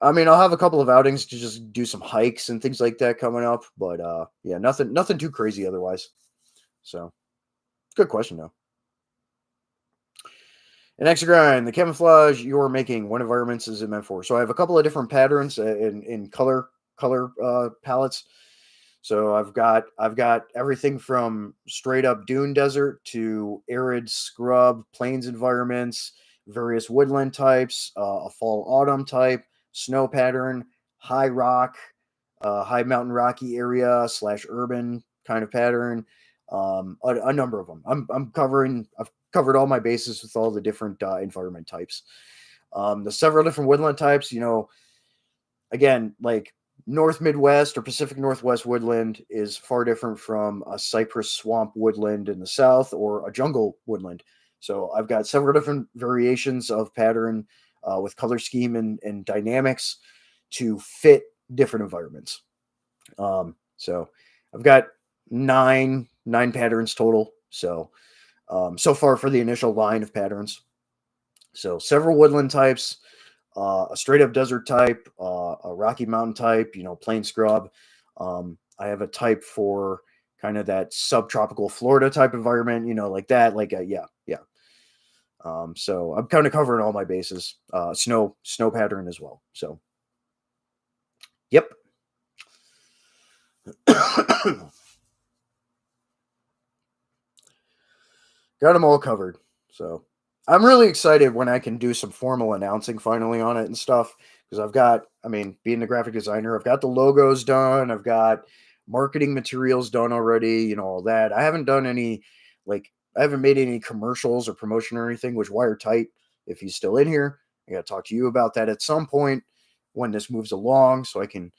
I mean, I'll have a couple of outings to just do some hikes and things like that coming up, but yeah, nothing too crazy otherwise. So, good question though. An extra grind, the camouflage you're making, what environments is it meant for? So I have a couple of different patterns in color palettes. So I've got everything from straight up dune desert to arid scrub plains environments, various woodland types, a fall autumn type, snow pattern, high rock, high mountain rocky area / urban kind of pattern. A number of them. I've covered all my bases with all the different environment types. The several different woodland types, again, like North Midwest or Pacific Northwest woodland is far different from a cypress swamp woodland in the south or a jungle woodland. So I've got several different variations of pattern with color scheme and dynamics to fit different environments. So I've got nine patterns total. So so far for the initial line of patterns. So several woodland types. A straight up desert type, a Rocky Mountain type, plain scrub. I have a type for kind of that subtropical Florida type environment, like that, yeah. So I'm kind of covering all my bases. Snow pattern as well. So, yep. Got them all covered. So I'm really excited when I can do some formal announcing finally on it and stuff, because being the graphic designer, I've got the logos done. I've got marketing materials done already, all that. I haven't done any like, I haven't made any commercials or promotion or anything, which Wire Tight, if he's still in here, I got to talk to you about that at some point when this moves along, so I can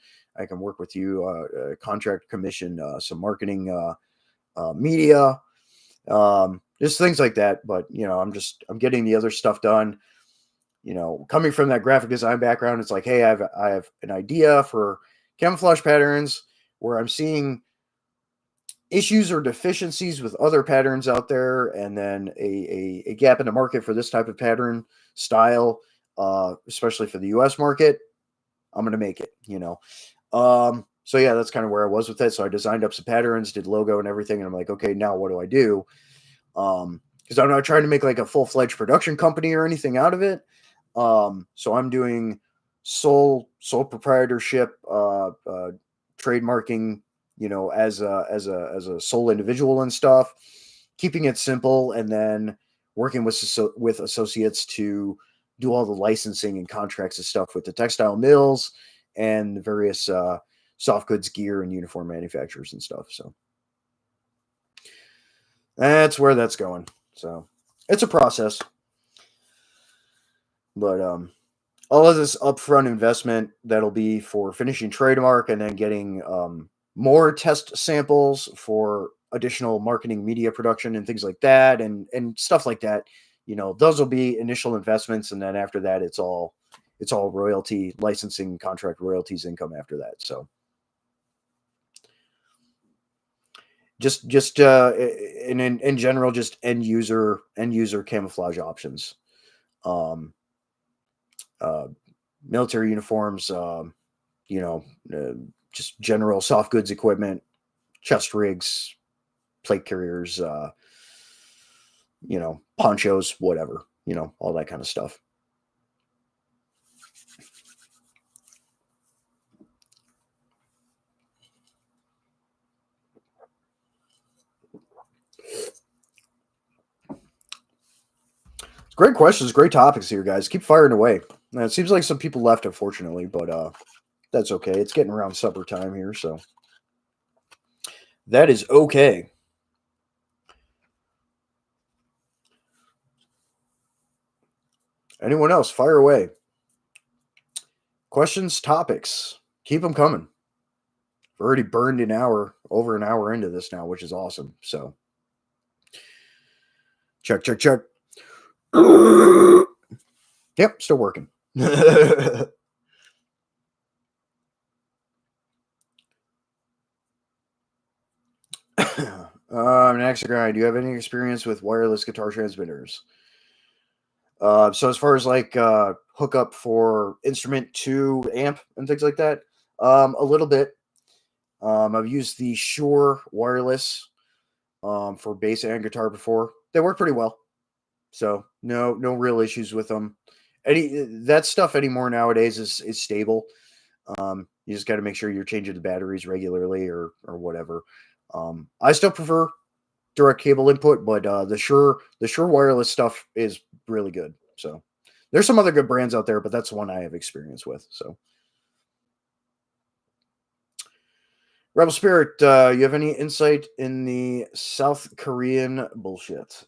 work with you, contract commission, some marketing, media, just things like that. But I'm getting the other stuff done. Coming from that graphic design background, it's like, hey, I have an idea for camouflage patterns where I'm seeing issues or deficiencies with other patterns out there, and then a gap in the market for this type of pattern style, especially for the US market. I'm going to make it, so yeah, that's kind of where I was with it. So I designed up some patterns, did logo and everything. And I'm like, okay, now what do I do? Because I'm not trying to make like a full-fledged production company or anything out of it. So I'm doing sole proprietorship, trademarking, as a sole individual and stuff, keeping it simple, and then working with associates to do all the licensing and contracts and stuff with the textile mills and the various soft goods, gear, and uniform manufacturers and stuff. So that's where that's going. So it's a process, but all of this upfront investment that'll be for finishing trademark and then getting more test samples for additional marketing, media production, and things like that, and stuff like that. Those will be initial investments, and then after that, it's all royalty, licensing, contract royalties, income after that. So just in general, just end user camouflage options, military uniforms, just general soft goods equipment, chest rigs, plate carriers, ponchos, whatever, all that kind of stuff. Great questions, great topics here, guys. Keep firing away. Now, it seems like some people left, unfortunately, but that's okay. It's getting around supper time here, so that is okay. Anyone else? Fire away. Questions, topics. Keep them coming. We've already burned over an hour into this now, which is awesome. So check. Yep, still working. Next guy, do you have any experience with wireless guitar transmitters? So as far as like hookup for instrument to amp and things like that, a little bit. I've used the Shure wireless for bass and guitar before. They work pretty well, so no real issues with them. That stuff anymore nowadays is stable. You just got to make sure you're changing the batteries regularly or whatever. I still prefer direct cable input, but the Shure wireless stuff is really good. So there's some other good brands out there, but that's the one I have experience with. So Rebel Spirit, you have any insight in the South Korean bullshit?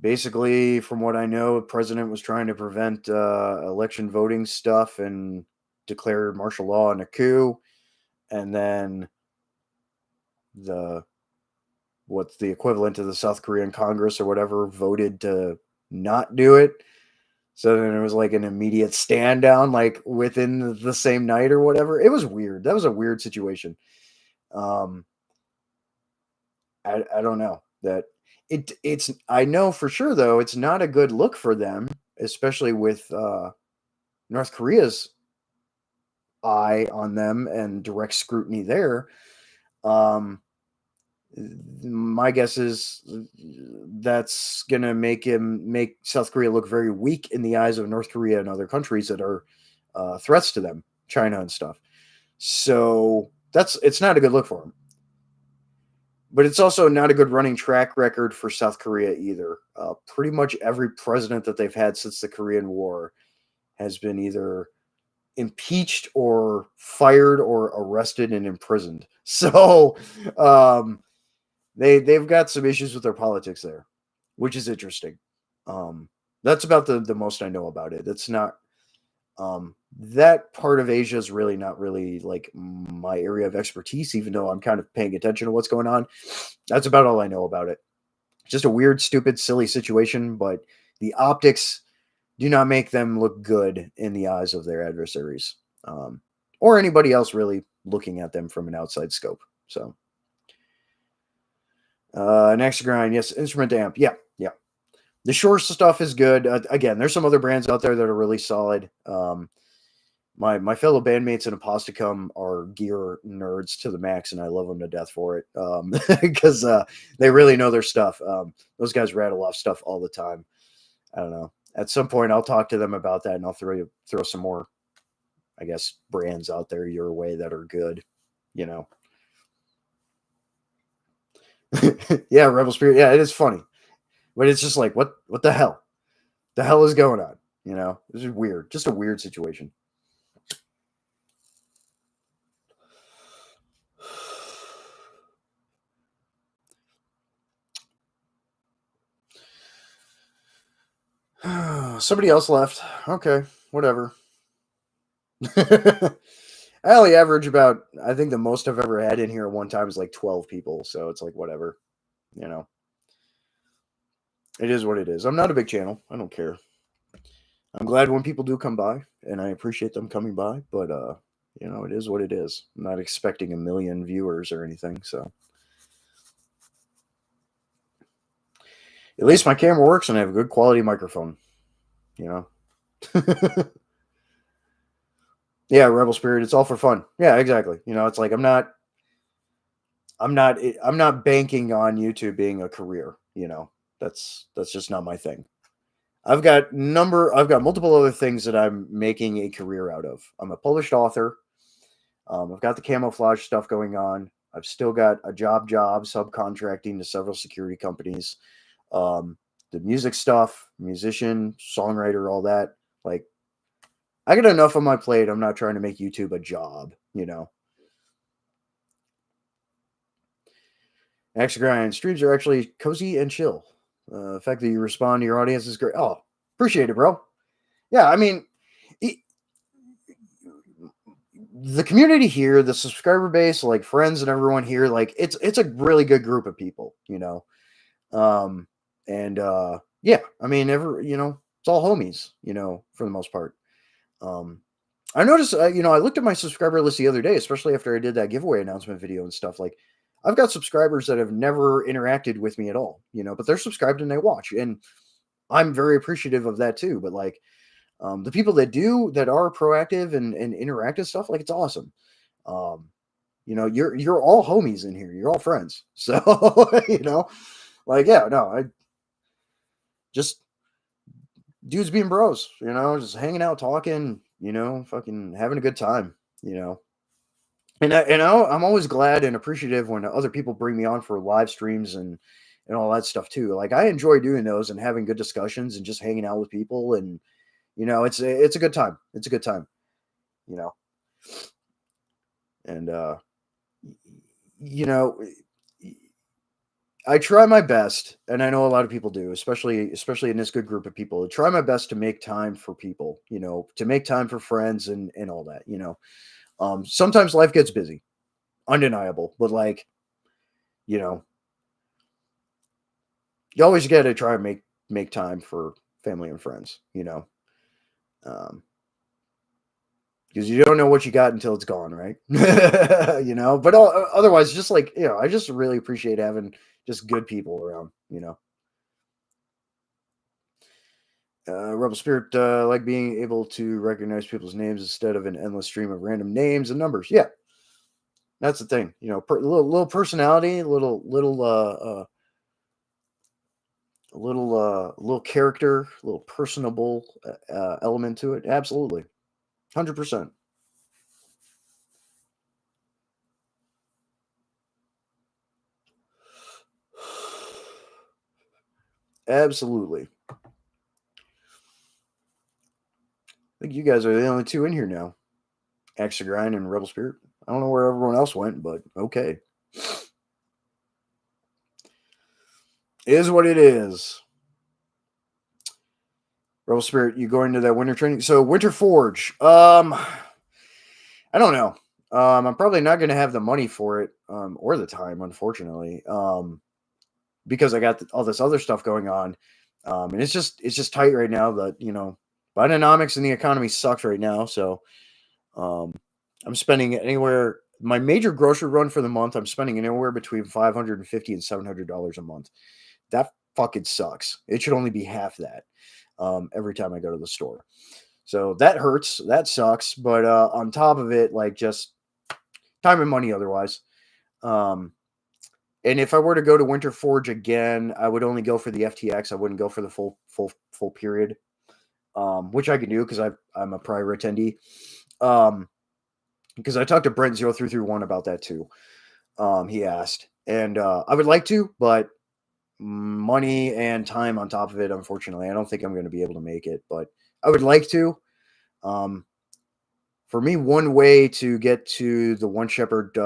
Basically, from what I know, the president was trying to prevent election voting stuff and declared martial law in a coup, and then what's the equivalent to the South Korean Congress or whatever voted to not do it. So then it was like an immediate stand down, like within the same night or whatever. It was weird. That was a weird situation. I don't know that it's. I know for sure though, it's not a good look for them, especially with North Korea's eye on them and direct scrutiny there. My guess is that's going to make South Korea look very weak in the eyes of North Korea and other countries that are threats to them, China and stuff. So it's not a good look for them. But it's also not a good running track record for South Korea either. Pretty much every president that they've had since the Korean War has been either impeached or fired or arrested and imprisoned. So they've got some issues with their politics there, which is interesting. Um, that's about the most I know about it. It's not that part of Asia is really not really like my area of expertise, even though I'm kind of paying attention to what's going on. That's about all I know about it. Just a weird, stupid, silly situation, but the optics do not make them look good in the eyes of their adversaries, um, or anybody else really looking at them from an outside scope. So, next grind, yes, instrument amp, yeah, yeah. The Shure stuff is good. Again, there's some other brands out there that are really solid. My fellow bandmates in Aposticum are gear nerds to the max, and I love them to death for it because they really know their stuff. Those guys rattle off stuff all the time. I don't know. At some point, I'll talk to them about that, and I'll throw some more, I guess, brands out there your way that are good. You know. Yeah, Rebel Spirit. Yeah, it is funny, but it's just like what the hell? The hell is going on? You know, this is weird. Just a weird situation. Somebody else left. Okay, whatever. I only average about, I think the most I've ever had in here at one time is like 12 people. So it's like, whatever, you know, it is what it is. I'm not a big channel. I don't care. I'm glad when people do come by and I appreciate them coming by, but, you know, it is what it is. I'm not expecting a million viewers or anything. So at least my camera works and I have a good quality microphone, you know. Yeah, Rebel Spirit, it's all for fun. Yeah, exactly. You know, it's like I'm not banking on YouTube being a career, you know. That's just not my thing. I've got multiple other things that I'm making a career out of. I'm a published author. I've got the camouflage stuff going on. I've still got a job subcontracting to several security companies. The music stuff, musician, songwriter, all that. Like, I got enough on my plate. I'm not trying to make YouTube a job, you know. Extra grind streams are actually cozy and chill. The fact that you respond to your audience is great. Oh, appreciate it, bro. Yeah, I mean, it, the community here, the subscriber base, like friends and everyone here, like it's a really good group of people, you know. And yeah, I mean, you know, it's all homies, you know, for the most part. Um, I noticed, you know, I looked at my subscriber list the other day, especially after I did that giveaway announcement video and stuff. Like, I've got subscribers that have never interacted with me at all, you know, but they're subscribed and they watch, and I'm very appreciative of that too. But like, the people that do that are proactive and interactive stuff, like it's awesome. Um, you know, you're all homies in here. You're all friends. So you know, like yeah, no, I just dudes being bros. You know, just hanging out, talking. You know, fucking having a good time. You know, I'm always glad and appreciative when other people bring me on for live streams and all that stuff too. Like I enjoy doing those and having good discussions and just hanging out with people, and you know, it's a good time. It's a good time. You know, and you know, I try my best, and I know a lot of people do, especially in this good group of people. I try my best to make time for people, you know, to make time for friends and all that, you know. Sometimes life gets busy, undeniable, but like, you know, you always got to try and make time for family and friends, you know, um, because you don't know what you got until it's gone, right? You know, but otherwise, just like you know, I just really appreciate having just good people around, you know. Rebel Spirit, like being able to recognize people's names instead of an endless stream of random names and numbers. Yeah, that's the thing. You know, little personality, little character, little personable element to it. Absolutely, 100%. Absolutely. I think you guys are the only two in here now. Extra Grind and Rebel Spirit. I don't know where everyone else went, but okay. Is what it is. Rebel Spirit, you going to that winter training? So Winter Forge. I don't know. I'm probably not going to have the money for it, or the time, unfortunately, because I got all this other stuff going on, and it's just tight right now. That Bidenomics and the economy sucks right now. So um, I'm spending anywhere. My major grocery run for the month, I'm spending anywhere between $550 and $700 a month. That fucking sucks. It should only be half that every time I go to the store. So that hurts. That sucks. But on top of it, like just time and money otherwise. Um, and if I were to go to Winter Forge again, I would only go for the FTX. I wouldn't go for the full period, which I can do because I'm a prior attendee. Because I talked to Brent0331 about that too. He asked, and I would like to, but money and time on top of it, unfortunately, I don't think I'm going to be able to make it. But I would like to. Um, for me, one way to get to the One Shepherd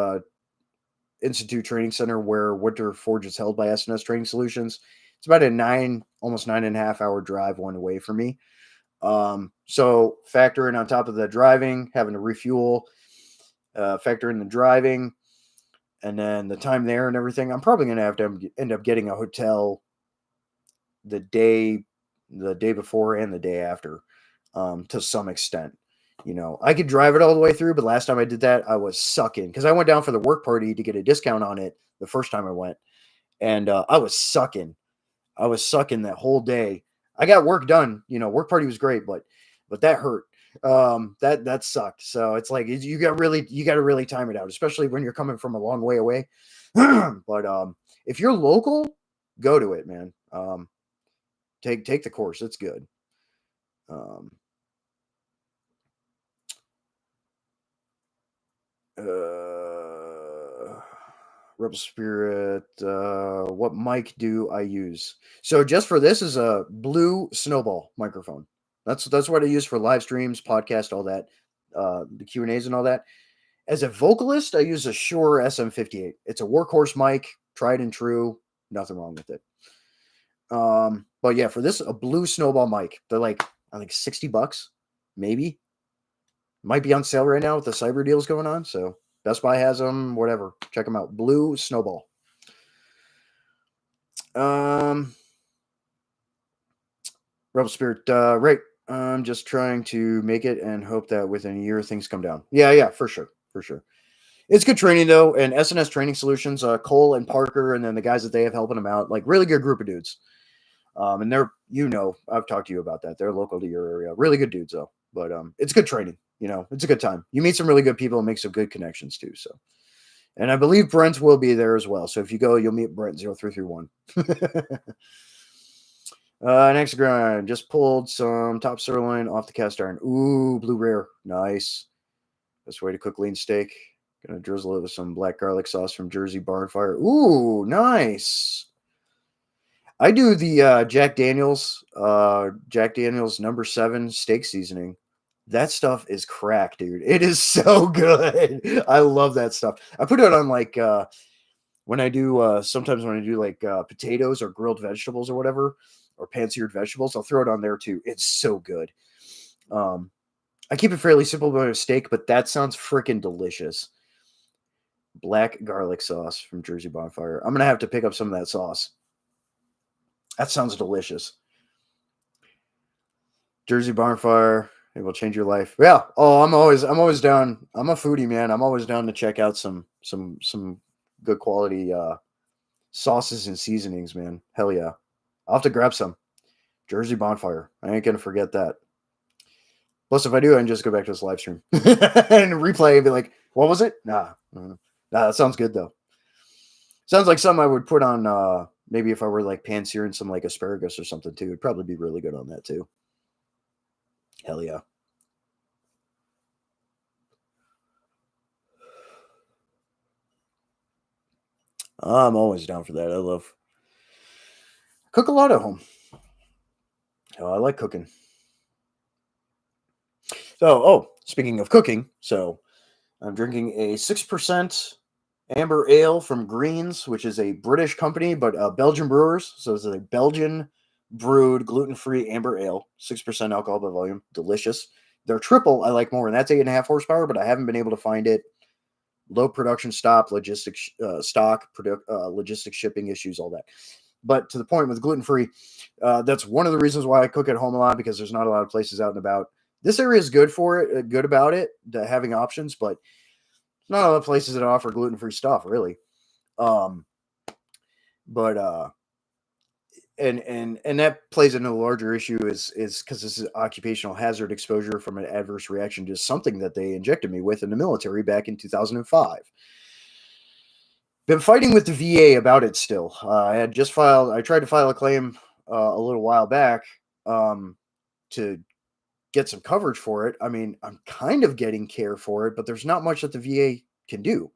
Institute Training Center where Winter Forge is held by SNS Training Solutions, it's about a almost 9.5 hour drive one way for me. So factor in on top of the driving, having to refuel, factor in the driving, and then the time there and everything. I'm probably going to have to end up getting a hotel the day before and the day after, to some extent. I could drive it all the way through, but last time I did that, I was sucking because I went down for the work party to get a discount on it the first time I went, and I was sucking. I was sucking that whole day. I got work done. Work party was great, but that hurt. That sucked. So it's like you got to really time it out, especially when you're coming from a long way away. But if you're local, go to it, man. Take the course. It's good. Um, Rebel Spirit. What mic do I use? So just for this is a blue Snowball microphone. That's what I use for live streams, podcast, all that, the Q&As and all that. As a vocalist, I use a Shure SM58. It's a workhorse mic, tried and true. Nothing wrong with it. But yeah, for this, a blue Snowball mic. They're like, I think $60, maybe. Might be on sale right now with the cyber deals going on. So Best Buy has them, whatever. Check them out. Blue Snowball. Rebel Spirit, right. I'm just trying to make it and hope that within a year things come down. Yeah, for sure. It's good training though, and SNS Training Solutions, Cole and Parker, and then the guys that they have helping them out, like really good group of dudes. And they're, I've talked to you about that. They're local to your area. Really good dudes though. But it's good training. It's a good time. You meet some really good people and make some good connections too. So, and I believe Brent will be there as well. So if you go, you'll meet Brent0331. Next grind, just pulled some top sirloin off the cast iron. Ooh, blue rare, nice. Best way to cook lean steak. Gonna drizzle it with some black garlic sauce from Jersey Barn Fire. Ooh, nice. I do the Jack Daniels number 7 steak seasoning. That stuff is crack, dude. It is so good. I love that stuff. I put it on like when I do sometimes when I do like potatoes or grilled vegetables or whatever, or pan-seared vegetables, I'll throw it on there too. It's so good. I keep it fairly simple with a steak, but that sounds freaking delicious. Black garlic sauce from Jersey Bonfire. I'm gonna have to pick up some of that sauce. That sounds delicious. Jersey Bonfire, it will change your life. Yeah. Oh, I'm always down. I'm a foodie, man. I'm always down to check out some good quality sauces and seasonings, man. Hell yeah. I'll have to grab some. Jersey Bonfire. I ain't gonna forget that. Plus, if I do, I can just go back to this live stream and replay and be like, what was it? Nah. That sounds good though. Sounds like something I would put on maybe if I were like pan-searing some like asparagus or something too. It'd probably be really good on that too. Hell yeah. I'm always down for that. I cook a lot at home. Oh, I like cooking. So, speaking of cooking, so I'm drinking a 6% Amber Ale from Greens, which is a British company, but Belgian brewers. So it's a Belgian brewed gluten-free amber ale, 6% alcohol by volume, delicious. Their triple I like more, and that's 8.5 horsepower, but I haven't been able to find it. Low production stop, logistics, logistics, shipping issues, all that. But to the point with gluten-free, that's one of the reasons why I cook at home a lot, because there's not a lot of places out and about. This area is good for it, good about it, having options, but not a lot of places that offer gluten-free stuff, really. But and that plays into a larger issue is because this is occupational hazard exposure from an adverse reaction to something that they injected me with in the military back in 2005. Been fighting with the VA about it still. I tried to file a claim a little while back to get some coverage for it. I mean, I'm kind of getting care for it, but there's not much that the VA can do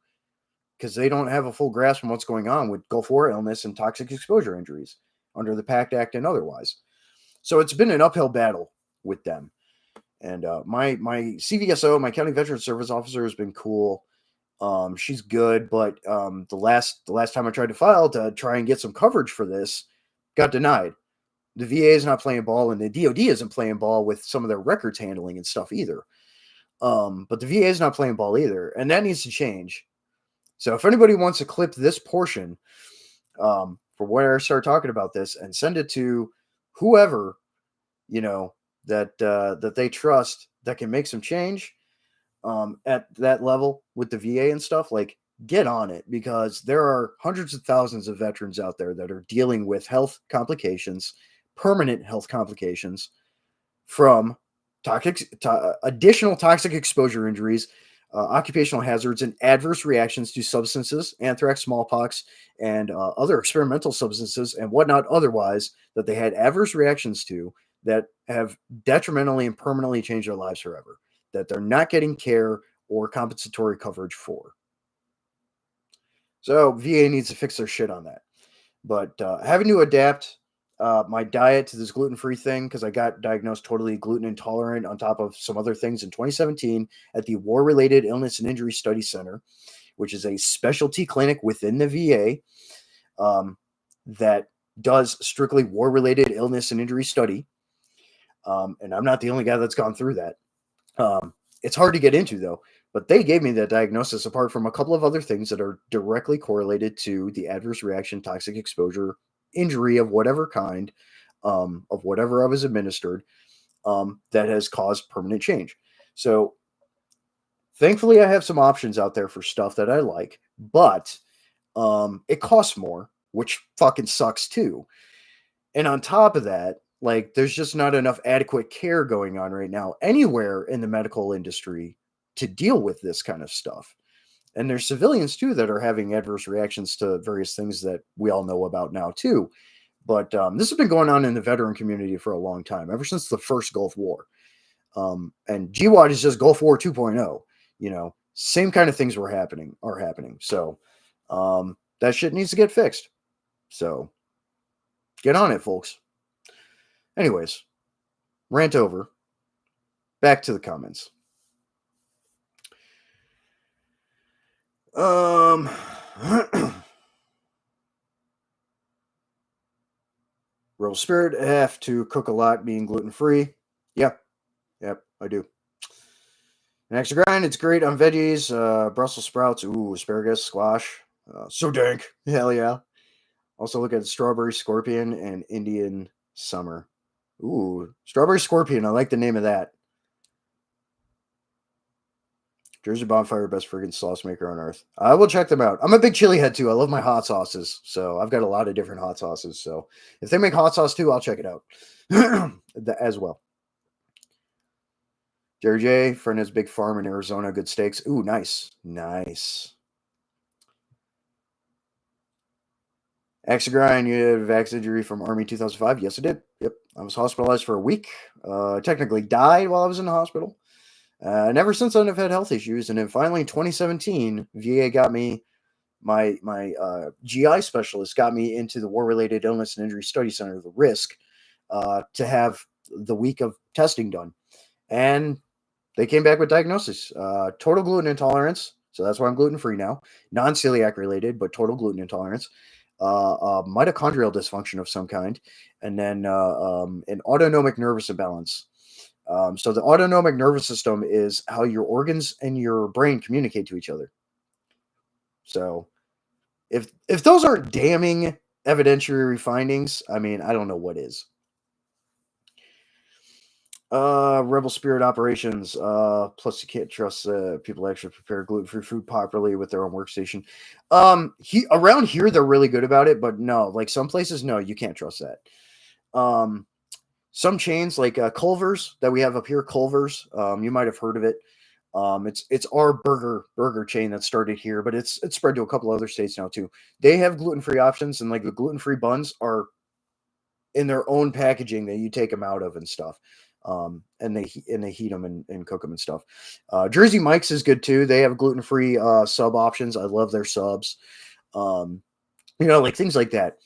because they don't have a full grasp on what's going on with Gulf War illness and toxic exposure injuries under the PACT Act and otherwise. So it's been an uphill battle with them. And my CVSO, my county veteran service officer, has been cool. She's good, but the last time I tried to file to try and get some coverage for this, got denied. The VA is not playing ball, and the DoD isn't playing ball with some of their records handling and stuff either. But the VA is not playing ball either, and that needs to change. So if anybody wants to clip this portion for where I start talking about this and send it to whoever, that they trust that can make some change at that level with the VA and stuff, like, get on it, because there are hundreds of thousands of veterans out there that are dealing with health complications, permanent health complications from additional toxic exposure injuries, occupational hazards, and adverse reactions to substances, anthrax, smallpox, and other experimental substances and whatnot otherwise that they had adverse reactions to that have detrimentally and permanently changed their lives forever, that they're not getting care or compensatory coverage for. So VA needs to fix their shit on that. But having to adapt my diet to this gluten-free thing, because I got diagnosed totally gluten intolerant on top of some other things in 2017 at the War-Related Illness and Injury Study Center, which is a specialty clinic within the VA that does strictly war-related illness and injury study. And I'm not the only guy that's gone through that. It's hard to get into, though, but they gave me that diagnosis apart from a couple of other things that are directly correlated to the adverse reaction, toxic exposure, injury of whatever kind, of whatever I was administered, that has caused permanent change. So thankfully, I have some options out there for stuff that I like, but it costs more, which fucking sucks too. And on top of that, like, there's just not enough adequate care going on right now anywhere in the medical industry to deal with this kind of stuff. And there's civilians too that are having adverse reactions to various things that we all know about now too. But this has been going on in the veteran community for a long time, ever since the first Gulf War. And GWAT is just Gulf War 2.0. Same kind of things are happening. So that shit needs to get fixed. So get on it, folks. Anyways, rant over. Back to the comments. Real Spirit, I have to cook a lot being gluten-free. Yep, I do. An extra grind, it's great on veggies, Brussels sprouts, asparagus, squash. So dank. Hell yeah. Also look at strawberry scorpion and Indian summer. Ooh, strawberry scorpion. I like the name of that. Jersey Bonfire, best friggin' sauce maker on earth. I will check them out. I'm a big chili head too. I love my hot sauces. So I've got a lot of different hot sauces. So if they make hot sauce too, I'll check it out as well. Jerry J, friend has big farm in Arizona, good steaks. Ooh, nice. Axe Grind, you had a vax injury from Army 2005. Yes, I did. Yep. I was hospitalized for a week. Technically died while I was in the hospital. And ever since then, I've had health issues. And then finally in 2017, VA got me, my GI specialist got me into the War-Related Illness and Injury Study Center, the RISC, to have the week of testing done. And they came back with diagnosis. Total gluten intolerance, So that's why I'm gluten free now. Non-celiac related, but total gluten intolerance. Mitochondrial dysfunction of some kind, and then an autonomic nervous imbalance. So the autonomic nervous system is how your organs and your brain communicate to each other. So if those aren't damning evidentiary findings, I mean, I don't know what is. Rebel Spirit operations. Plus you can't trust people actually prepare gluten-free food properly with their own workstation. Around here they're really good about it, but no, like some places, no, you can't trust that. Some chains like Culver's that we have up here, Culver's. You might have heard of it. It's our burger chain that started here, but it's spread to a couple other states now too. They have gluten-free options, and like the gluten-free buns are in their own packaging that you take them out of and stuff. And they heat them and cook them and stuff. Jersey Mike's is good too. They have gluten-free sub options. I love their subs. Like things like that.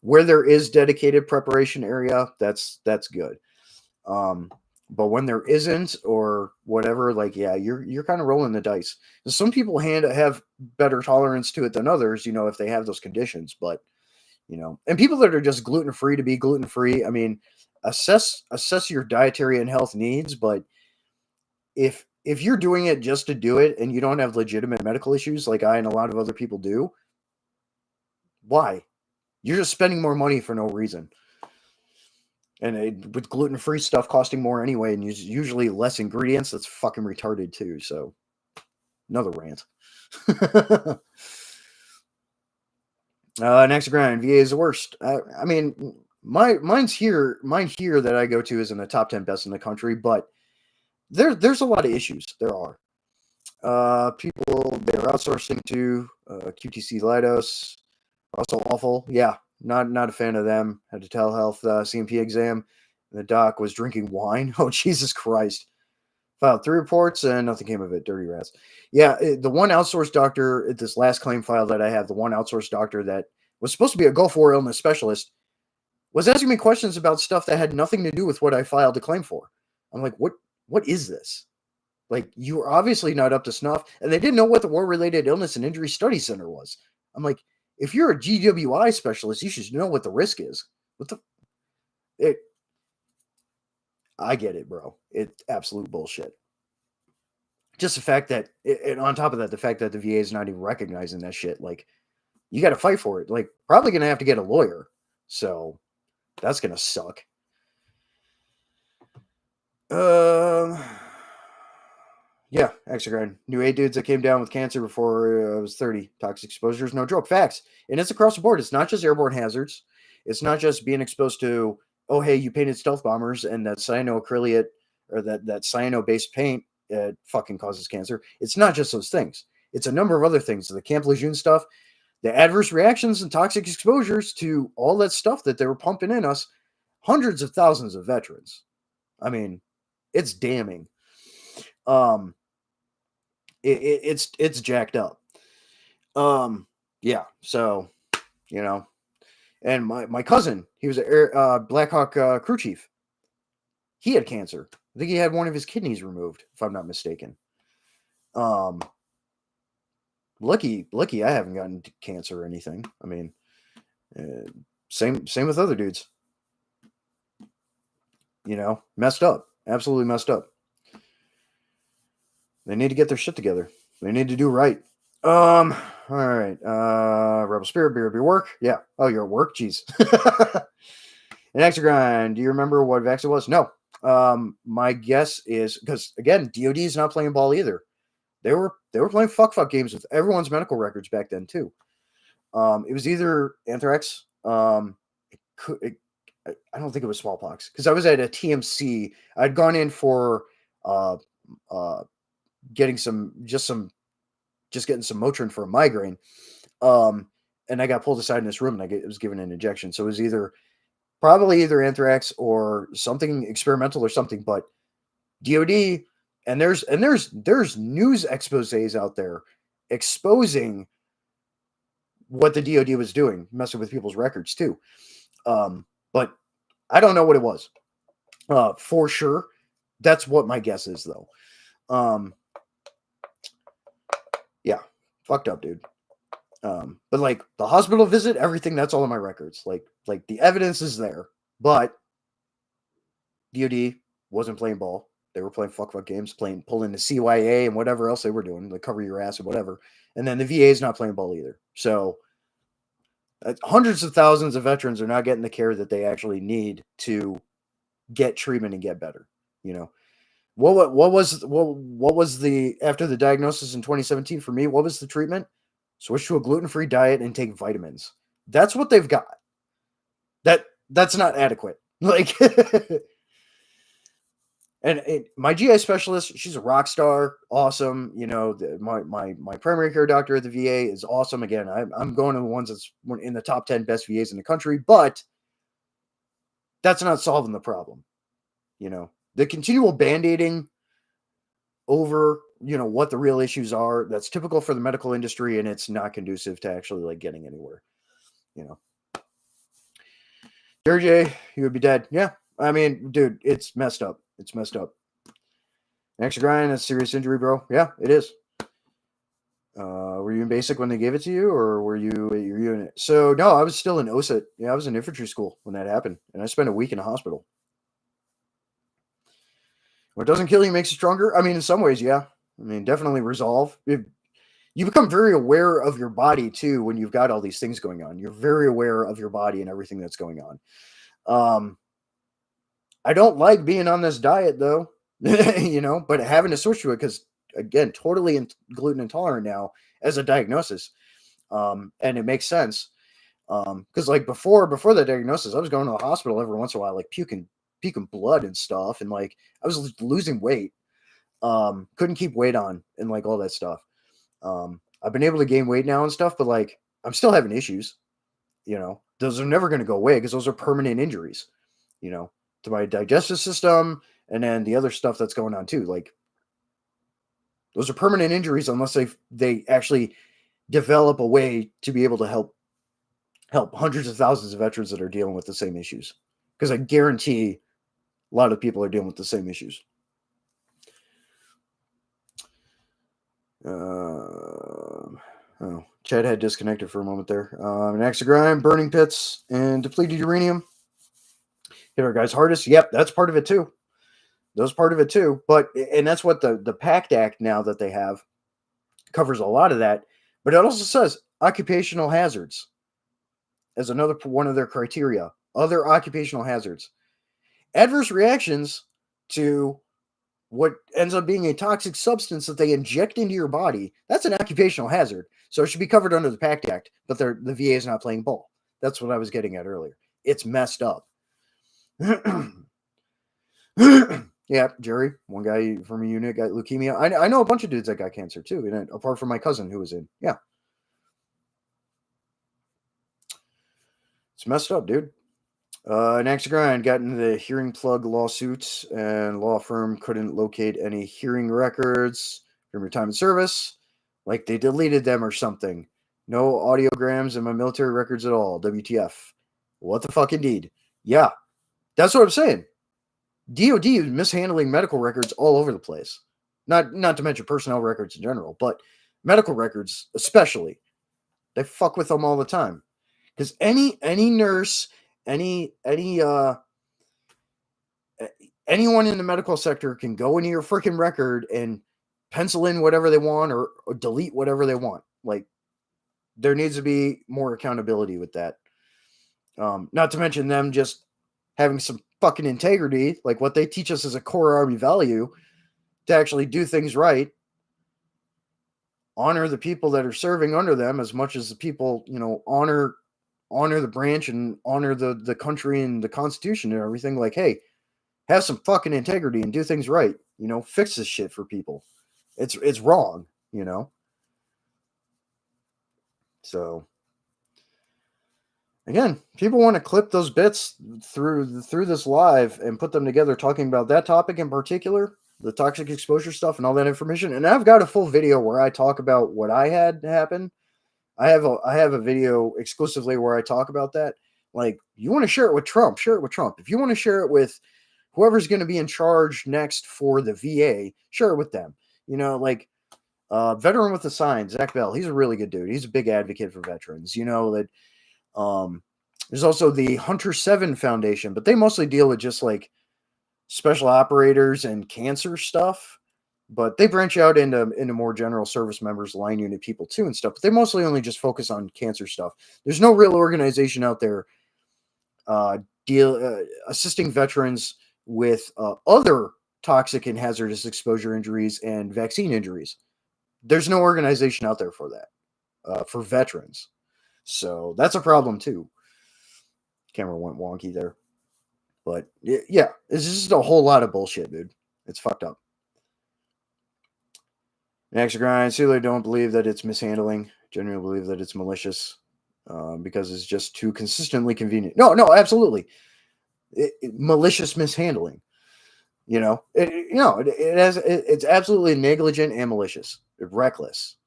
Where there is dedicated preparation area, that's good. But when there isn't or whatever, like yeah, you're kind of rolling the dice. Some people have better tolerance to it than others, if they have those conditions, but and people that are just gluten-free to be gluten-free, I mean, assess your dietary and health needs, but if you're doing it just to do it and you don't have legitimate medical issues like I and a lot of other people do, why? You're just spending more money for no reason. And with gluten-free stuff costing more anyway, and usually less ingredients, that's fucking retarded too. So, another rant. Next grind, VA is the worst. I mean, mine here that I go to is in the top 10 best in the country, but there's a lot of issues. There are. People they're outsourcing to QTC Leidos, also awful. Yeah, not a fan of them. Had to telehealth CMP exam. And the doc was drinking wine. Oh Jesus Christ! Filed 3 reports and nothing came of it. Dirty rats. Yeah, the one outsourced doctor, this last claim file that I have, the one outsourced doctor that was supposed to be a Gulf War illness specialist, was asking me questions about stuff that had nothing to do with what I filed a claim for. I'm like, what is this? Like, you were obviously not up to snuff, and they didn't know what the War-Related Illness and Injury Study Center was. I'm like, if you're a GWI specialist, you should know what the risk is. I get it, bro. It's absolute bullshit. Just the fact that, and on top of that, the fact that the VA is not even recognizing that shit, like, you got to fight for it. Like, probably going to have to get a lawyer. So, that's going to suck. Yeah, Exocrine. Knew 8 dudes that came down with cancer before I was 30. Toxic exposures, no joke. Facts. And it's across the board. It's not just airborne hazards. It's not just being exposed to, oh, hey, you painted stealth bombers and that cyanoacrylate or that cyano-based paint fucking causes cancer. It's not just those things. It's a number of other things. The Camp Lejeune stuff, the adverse reactions and toxic exposures to all that stuff that they were pumping in us, hundreds of thousands of veterans. I mean, it's damning. It's jacked up. Yeah, so, and my cousin, he was a Black Hawk crew chief. He had cancer. I think he had one of his kidneys removed, if I'm not mistaken. Lucky I haven't gotten cancer or anything. I mean, same with other dudes. Messed up. Absolutely messed up. They need to get their shit together. They need to do right. All right. Rebel Spirit, BRB work. Yeah. Oh, you're at work? Jeez. An extra grind. Do you remember what vaccine was? No. My guess is, because again, DOD is not playing ball either. They were playing fuck games with everyone's medical records back then too. It was either anthrax. I don't think it was smallpox, because I was at a TMC. I'd gone in for getting some Motrin for a migraine. And I got pulled aside in this room and I was given an injection. So it was probably either anthrax or something experimental or something, but DOD, and there's news exposés out there exposing what the DOD was doing, messing with people's records too. But I don't know what it was. For sure. That's what my guess is though. Yeah, fucked up, dude. But like the hospital visit, everything, that's all in my records. Like the evidence is there, but DoD wasn't playing ball. They were playing fuck games, pulling the CYA and whatever else they were doing, like cover your ass or whatever. And then the VA is not playing ball either. So hundreds of thousands of veterans are not getting the care that they actually need to get treatment and get better. You know, what was the after the diagnosis in 2017 for me? What was the treatment? Switch to a gluten-free diet and take vitamins. That's what they've got. That's not adequate. Like, and my GI specialist, she's a rock star, awesome. You know, my primary care doctor at the VA is awesome. Again, I'm going to the ones that's in the top 10 best VAs in the country, but that's not solving the problem. You know, the continual band-aiding over, you know, what the real issues are, that's typical for the medical industry, and it's not conducive to actually like getting anywhere. You know, Jerry J, you would be dead. Yeah, I mean, dude, it's messed up. It's messed up. Extra grind, that's serious injury, bro. Yeah, it is. Were you in basic when they gave it to you, or were you at your unit? So no, I was still in OSIT. Yeah, I was in infantry school when that happened, and I spent a week in a hospital. What doesn't kill you makes you stronger. I mean, in some ways, yeah. I mean, definitely resolve. You become very aware of your body too when you've got all these things going on. You're very aware of your body and everything that's going on. I don't like being on this diet though, you know, but having to switch to it because, again, totally gluten intolerant now as a diagnosis. And it makes sense. Because like before the diagnosis, I was going to the hospital every once in a while, like puking blood and stuff. And like, I was losing weight. Couldn't keep weight on and like all that stuff. I've been able to gain weight now and stuff, but like, I'm still having issues, you know, those are never going to go away because those are permanent injuries, you know, to my digestive system. And then the other stuff that's going on too, like those are permanent injuries unless they actually develop a way to be able to help hundreds of thousands of veterans that are dealing with the same issues. Because I guarantee a lot of people are dealing with the same issues. Chad had disconnected for a moment there. An axe to grind, burning pits, and depleted uranium. Hit our guys hardest. Yep, that's part of it too. Those part of it too. But and that's what the PACT Act now that they have covers a lot of that. But it also says occupational hazards as another one of their criteria. Other occupational hazards. Adverse reactions to what ends up being a toxic substance that they inject into your body, that's an occupational hazard. So it should be covered under the PACT Act, but the VA is not playing ball. That's what I was getting at earlier. It's messed up. Yeah, Jerry, one guy from a unit got leukemia. I know a bunch of dudes that got cancer too, and apart from my cousin who was in. Yeah. It's messed up, dude. An axe to grind got into the hearing plug lawsuits, and law firm couldn't locate any hearing records from your time in service. Like they deleted them or something. No audiograms in my military records at all. WTF. What the fuck indeed. Yeah, that's what I'm saying. DOD is mishandling medical records all over the place. Not to mention personnel records in general, but medical records especially. They fuck with them all the time. Because any nurse, anyone in the medical sector can go into your freaking record and pencil in whatever they want or delete whatever they want. Like, there needs to be more accountability with that. Not to mention them just having some fucking integrity, like what they teach us as a core Army value, to actually do things right. Honor the people that are serving under them as much as the people, you know, honor the branch and honor the country and the Constitution and everything. Like, hey, have some fucking integrity and do things right. You know, fix this shit for people. It's wrong, you know. So again, people want to clip those bits through this live and put them together talking about that topic in particular, the toxic exposure stuff and all that information. And I've got a full video where I talk about what I had happen. I have a video exclusively where I talk about that. Like, you want to share it with Trump, share it with Trump. If you want to share it with whoever's going to be in charge next for the VA, share it with them. You know, like, Veteran with a sign, Zach Bell. He's a really good dude. He's a big advocate for veterans. You know that. There's also the Hunter 7 Foundation, but they mostly deal with just like special operators and cancer stuff. But they branch out into more general service members, line unit people too, and stuff. But they mostly only just focus on cancer stuff. There's no real organization out there assisting veterans with other toxic and hazardous exposure injuries and vaccine injuries. There's no organization out there for that, for veterans. So that's a problem too. Camera went wonky there. But yeah, it's just a whole lot of bullshit, dude. It's fucked up. Next grind, Sealer don't believe that it's mishandling. Genuinely believe that it's malicious because it's just too consistently convenient. No, absolutely. Malicious mishandling. You know, it's absolutely negligent and malicious, reckless.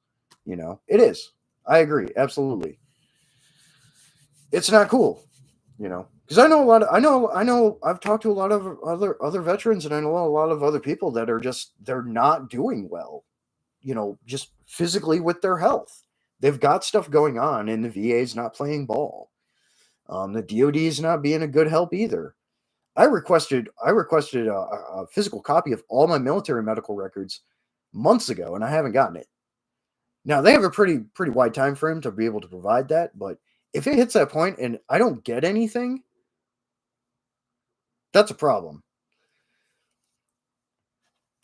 You know, it is. I agree, absolutely. It's not cool. You know, because I know I've talked to a lot of other veterans, and I know a lot of other people that are just they're not doing well. You know, just physically with their health, they've got stuff going on, and the VA's not playing ball. The DoD is not being a good help either. I requested a physical copy of all my military medical records months ago, and I haven't gotten it. Now they have a pretty wide time frame to be able to provide that, but if it hits that point and I don't get anything, that's a problem.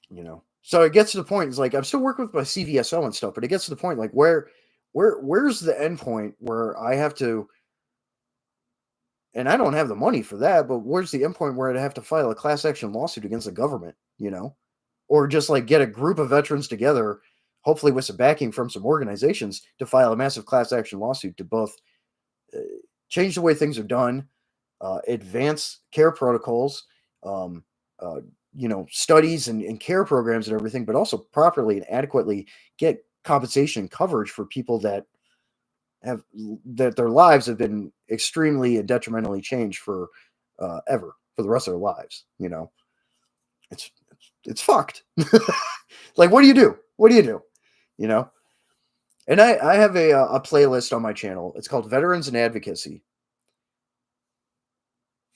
You know, so it gets to the point. It's like I'm still working with my CVSO and stuff, but it gets to the point like where's the end point where I have to, and I don't have the money for that, but where's the end point where I'd have to file a class action lawsuit against the government, you know, or just like get a group of veterans together, hopefully with some backing from some organizations to file a massive class action lawsuit to both change the way things are done, advance care protocols, you know, studies and care programs and everything, but also properly and adequately get compensation and coverage for people that their lives have been extremely and detrimentally changed for ever for the rest of their lives. You know, it's fucked. Like, what do you do? What do you do? You know, and I have a playlist on my channel. It's called Veterans and Advocacy.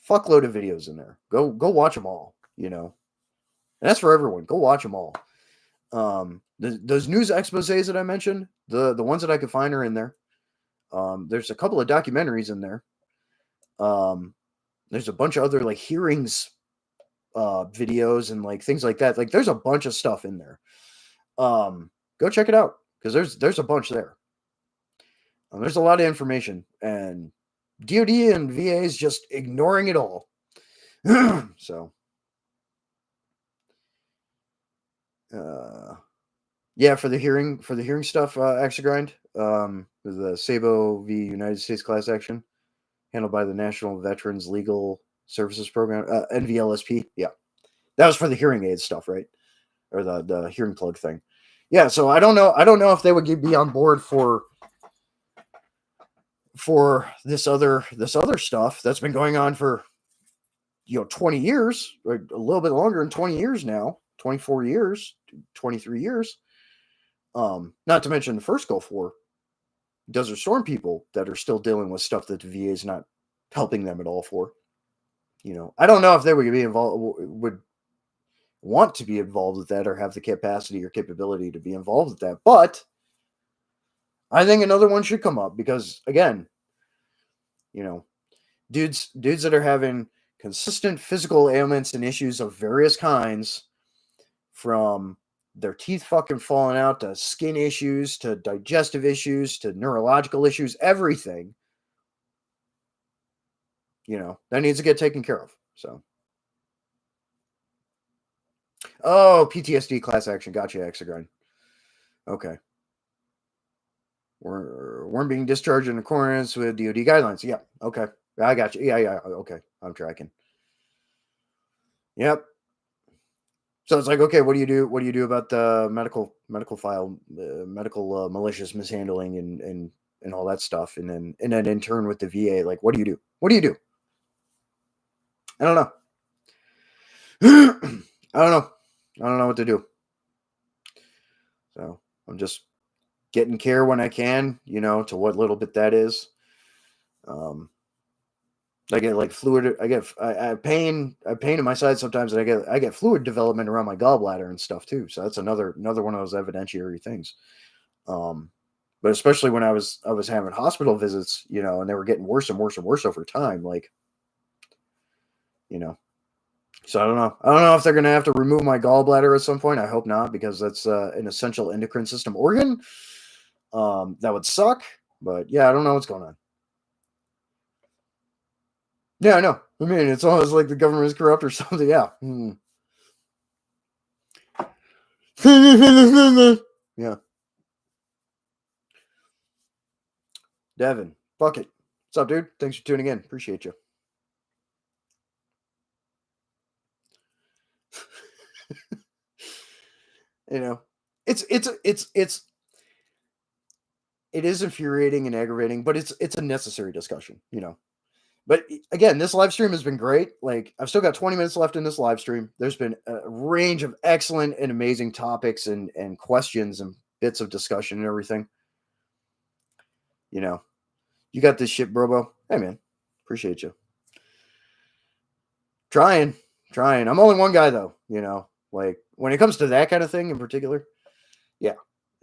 Fuckload of videos in there. Go watch them all. You know, and that's for everyone. Go watch them all. Those news exposés that I mentioned, the ones that I could find are in there. There's a couple of documentaries in there. There's a bunch of other like hearings videos and like things like that. Like there's a bunch of stuff in there. Go check it out because there's a bunch there. There's a lot of information, and DoD and VA is just ignoring it all. So yeah, for the hearing stuff, Axe to Grind, the Sabo v. United States class action handled by the National Veterans Legal Services Program, NVLSP. Yeah, that was for the hearing aid stuff, right? Or the hearing plug thing. Yeah, so I don't know if they would be on board for this other stuff that's been going on for 20 years, or a little bit longer than 20 years now, 24 years, 23 years. Not to mention the first Gulf War, Desert Storm people that are still dealing with stuff that the VA is not helping them at all for. I don't know if they would be involved, would want to be involved with that, or have the capacity or capability to be involved with that. But I think another one should come up because, again, dudes that are having consistent physical ailments and issues of various kinds, from their teeth fucking falling out to skin issues to digestive issues to neurological issues, everything, that needs to get taken care of. So, PTSD class action. Gotcha, Hexagon. Okay. Weren't being discharged in accordance with DoD guidelines. Yeah. Okay. I got you. Yeah. Okay. I'm tracking. Yep. So it's like, okay, what do you do? What do you do about the medical file, medical malicious mishandling and all that stuff? And then in turn with the VA, like, what do you do? What do you do? I don't know. I don't know what to do. So I'm just getting care when I can, to what little bit that is. I get like fluid. I pain in my side sometimes, and I get fluid development around my gallbladder and stuff too. So that's another one of those evidentiary things. But especially when I was having hospital visits, and they were getting worse and worse and worse over time, like, So I don't know. I don't know if they're gonna have to remove my gallbladder at some point. I hope not, because that's an essential endocrine system organ. That would suck. But yeah, I don't know what's going on. Yeah, I know. I mean, it's almost like the government is corrupt or something. Yeah. Yeah. Devin, fuck it. What's up, dude? Thanks for tuning in. Appreciate you. It's it is infuriating and aggravating, but it's a necessary discussion, But again, this live stream has been great. Like, I've still got 20 minutes left in this live stream. There's been a range of excellent and amazing topics and questions and bits of discussion and everything. You got this shit, Brobo. Hey, man. Appreciate you. Trying. I'm only one guy, though, Like, when it comes to that kind of thing in particular, yeah.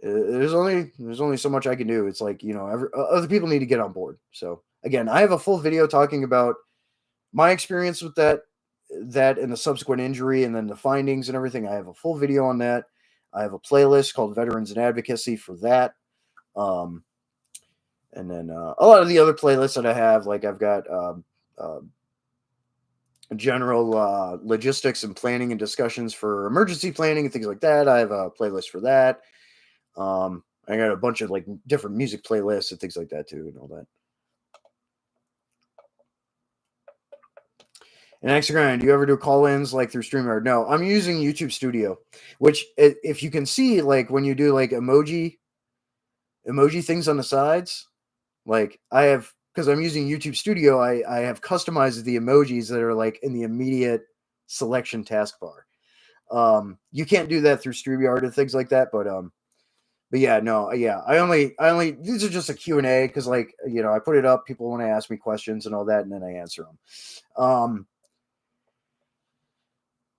There's only so much I can do. It's like, other people need to get on board. So, again, I have a full video talking about my experience with that and the subsequent injury and then the findings and everything. I have a full video on that. I have a playlist called Veterans and Advocacy for that. And then a lot of the other playlists that I have, like I've got general logistics and planning and discussions for emergency planning and things like that. I have a playlist for that. I got a bunch of like different music playlists and things like that too, and all that. And Hexagon, do you ever do call-ins like through StreamYard? No, I'm using YouTube Studio, which, if you can see, like when you do like emoji things on the sides, like I have, because I'm using YouTube Studio, I have customized the emojis that are like in the immediate selection taskbar. You can't do that through StreamYard and things like that, but yeah, no, yeah, I only these are just a Q&A because, like, I put it up, people want to ask me questions and all that, and then I answer them.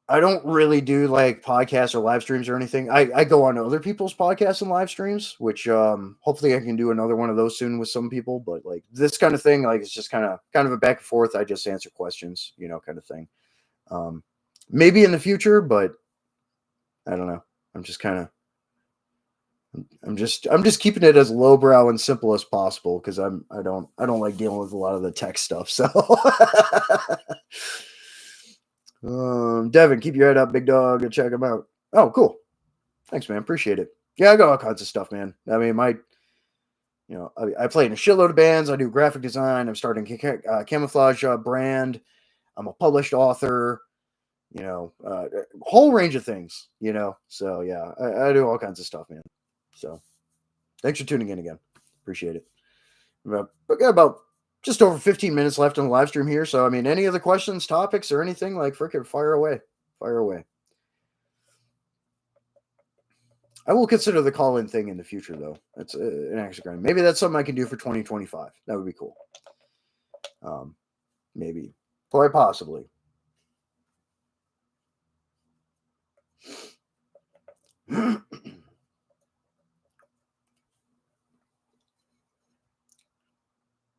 I don't really do like podcasts or live streams or anything. I go on other people's podcasts and live streams, which hopefully I can do another one of those soon with some people. But like this kind of thing, like it's just kind of a back and forth. I just answer questions, kind of thing. Maybe in the future, but I don't know. I'm just keeping it as lowbrow and simple as possible because I don't like dealing with a lot of the tech stuff. So Devin, keep your head up, big dog, and check them out. Oh, cool. Thanks, man. Appreciate it. Yeah, I got all kinds of stuff, man. I mean, I play in a shitload of bands. I do graphic design. I'm starting a camouflage brand. I'm a published author. A whole range of things. So yeah, I do all kinds of stuff, man. So thanks for tuning in again. Appreciate it. We got about just over 15 minutes left on the live stream here. So, I mean, any other questions, topics, or anything, like, frickin' fire away. Fire away. I will consider the call-in thing in the future, though. That's an extra grind. Maybe that's something I can do for 2025. That would be cool. Maybe. Quite possibly.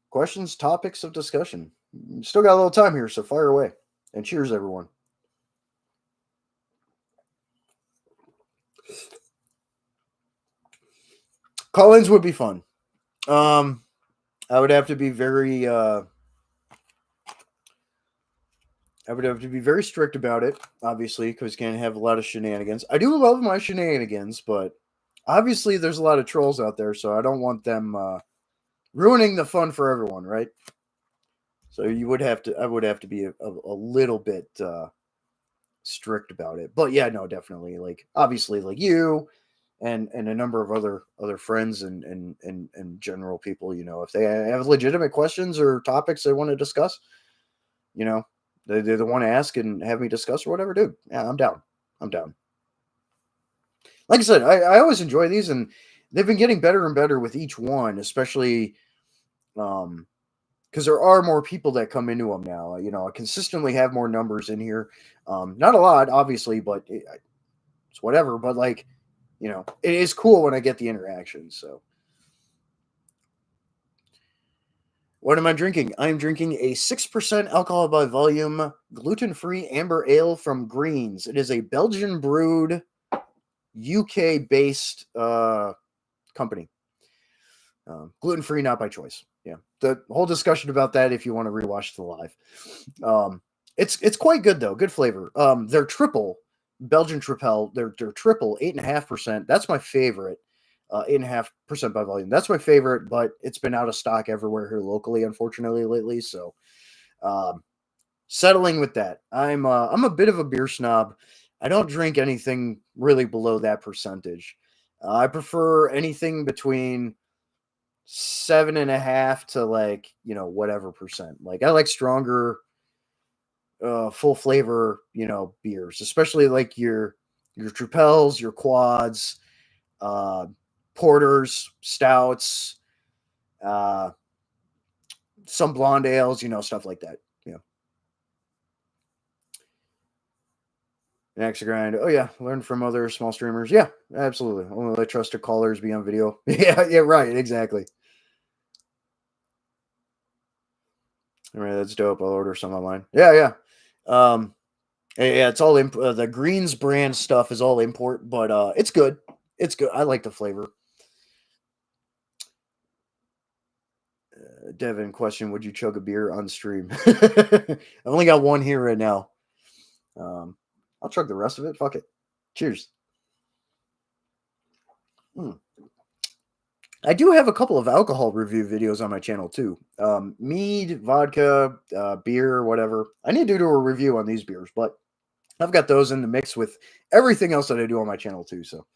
Questions, topics of discussion. Still got a little time here, so fire away. And cheers, everyone. Call-ins would be fun. I would have to be very strict about it, obviously, because you can't have a lot of shenanigans. I do love my shenanigans, but obviously there's a lot of trolls out there, so I don't want them ruining the fun for everyone, right? So I would have to be a little bit strict about it. But yeah, no, definitely. Like, obviously, like you and a number of other friends and general people, if they have legitimate questions or topics they want to discuss, they want to ask and have me discuss or whatever, dude. Yeah, I'm down. like I said, I always enjoy these, and they've been getting better and better with each one, especially because there are more people that come into them now. I consistently have more numbers in here. Not a lot, obviously, but it's whatever. But like, it is cool when I get the interaction. So, what am I drinking? I'm drinking a 6% alcohol by volume, gluten-free amber ale from Greens. It is a Belgian brewed, UK based company. Gluten-free, not by choice. Yeah, the whole discussion about that. If you want to rewatch the live, it's quite good though. Good flavor. They're triple Belgian Tripel. They're triple 8.5%. That's my favorite. 8.5% by volume. That's my favorite, but it's been out of stock everywhere here locally, unfortunately, lately. So, um, settling with that. I'm a bit of a beer snob. I don't drink anything really below that percentage. I prefer anything between 7.5 to like whatever percent. Like I like stronger, full flavor beers, especially like your Tripels, your quads, uh, porters, stouts, uh, some blonde ales, stuff like that. An extra grind. Oh yeah, learn from other small streamers. Yeah, absolutely. Only let trusted callers be on video. Yeah, right, exactly. All right, that's dope. I'll order some online. Yeah. Yeah, it's all the Greens brand stuff is all import, but it's good. It's good. I like the flavor. Devin, question: would you chug a beer on stream? I've only got one here right now. I'll chug the rest of it. Fuck it. Cheers. Mm. I do have a couple of alcohol review videos on my channel too. Mead, vodka, beer, whatever. I need to do a review on these beers, but I've got those in the mix with everything else that I do on my channel too. So,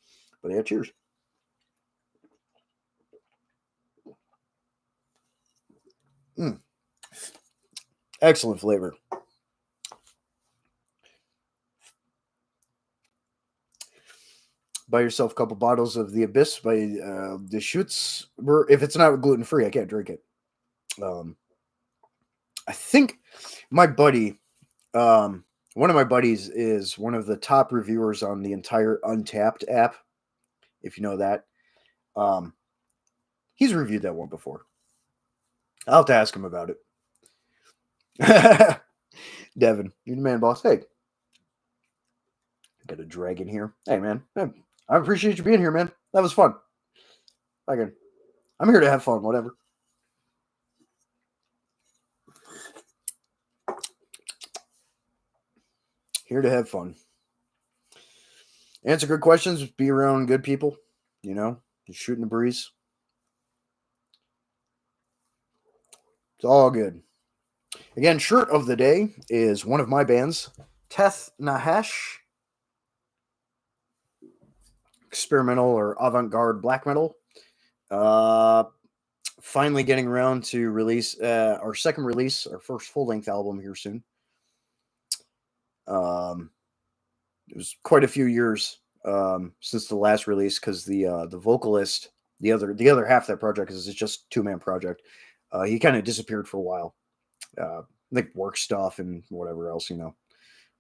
but yeah, cheers. Mm. Excellent flavor. Buy yourself a couple bottles of the Abyss by the Schutz. If it's not gluten free, I can't drink it. I think my buddy, one of my buddies, is one of the top reviewers on the entire Untapped app. If you know that, um, he's reviewed that one before. I'll have to ask him about it. Devin, you're the man, boss. Hey, got a dragon here. Hey, man. I appreciate you being here, man. That was fun. I'm here to have fun, whatever. Here to have fun. Answer good questions, be around good people, just shooting the breeze. It's all good. Again, shirt of the day is one of my bands, Teth Nahash, experimental or avant-garde black metal. Finally getting around to release our second release, our first full-length album here soon. It was quite a few years since the last release because the vocalist, the other half of that project is just 2-man project. He kind of disappeared for a while, like work stuff and whatever else,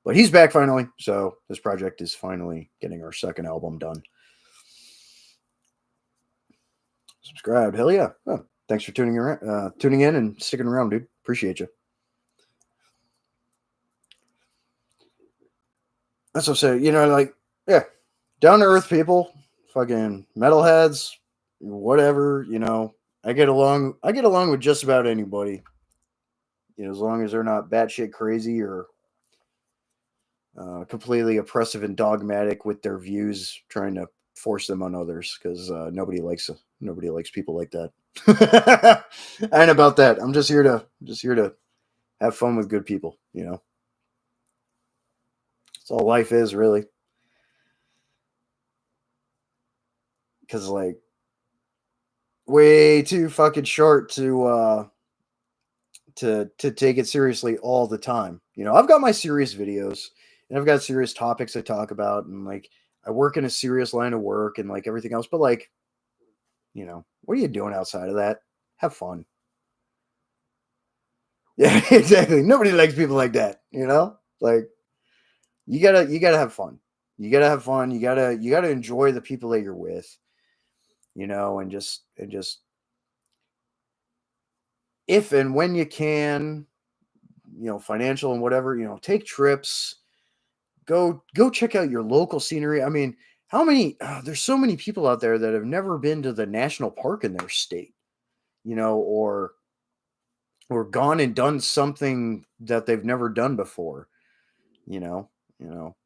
But he's back finally, so this project is finally getting our second album done. Subscribe, hell yeah! Oh, thanks for tuning in and sticking around, dude. Appreciate you. That's what I say. Like, yeah, down to earth people, fucking metalheads, whatever. I get along. I get along with just about anybody. As long as they're not batshit crazy or completely oppressive and dogmatic with their views, trying to force them on others. Because nobody likes people like that. I ain't about that. I'm just here to have fun with good people. That's all life is, really. Because like way too fucking short to take it seriously all the time. I've got my serious videos and I've got serious topics I talk about, and like I work in a serious line of work and like everything else, but like, what are you doing outside of that? Have fun. Yeah, exactly. Nobody likes people like that, Like you gotta have fun. You gotta have fun. You gotta enjoy the people that you're with, and just if and when you can, financial and whatever, take trips, go check out your local scenery. I mean, how many there's so many people out there that have never been to the national park in their state, or gone and done something that they've never done before, you know, you know.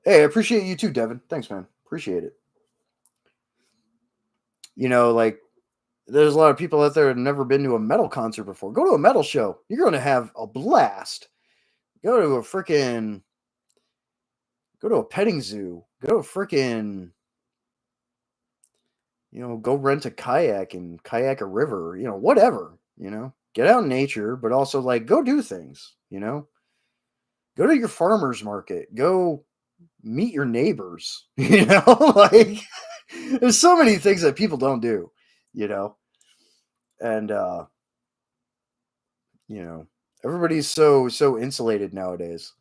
Hey, I appreciate you too, Devin. Thanks, man. Appreciate it. Like there's a lot of people out there that have never been to a metal concert before. Go to a metal show. You're going to have a blast. Go to a freaking go to a petting zoo. Go to a freaking go rent a kayak and kayak a river, whatever, get out in nature, but also like go do things, go to your farmer's market, go meet your neighbors, like there's so many things that people don't do, you know, and, you know, everybody's so insulated nowadays.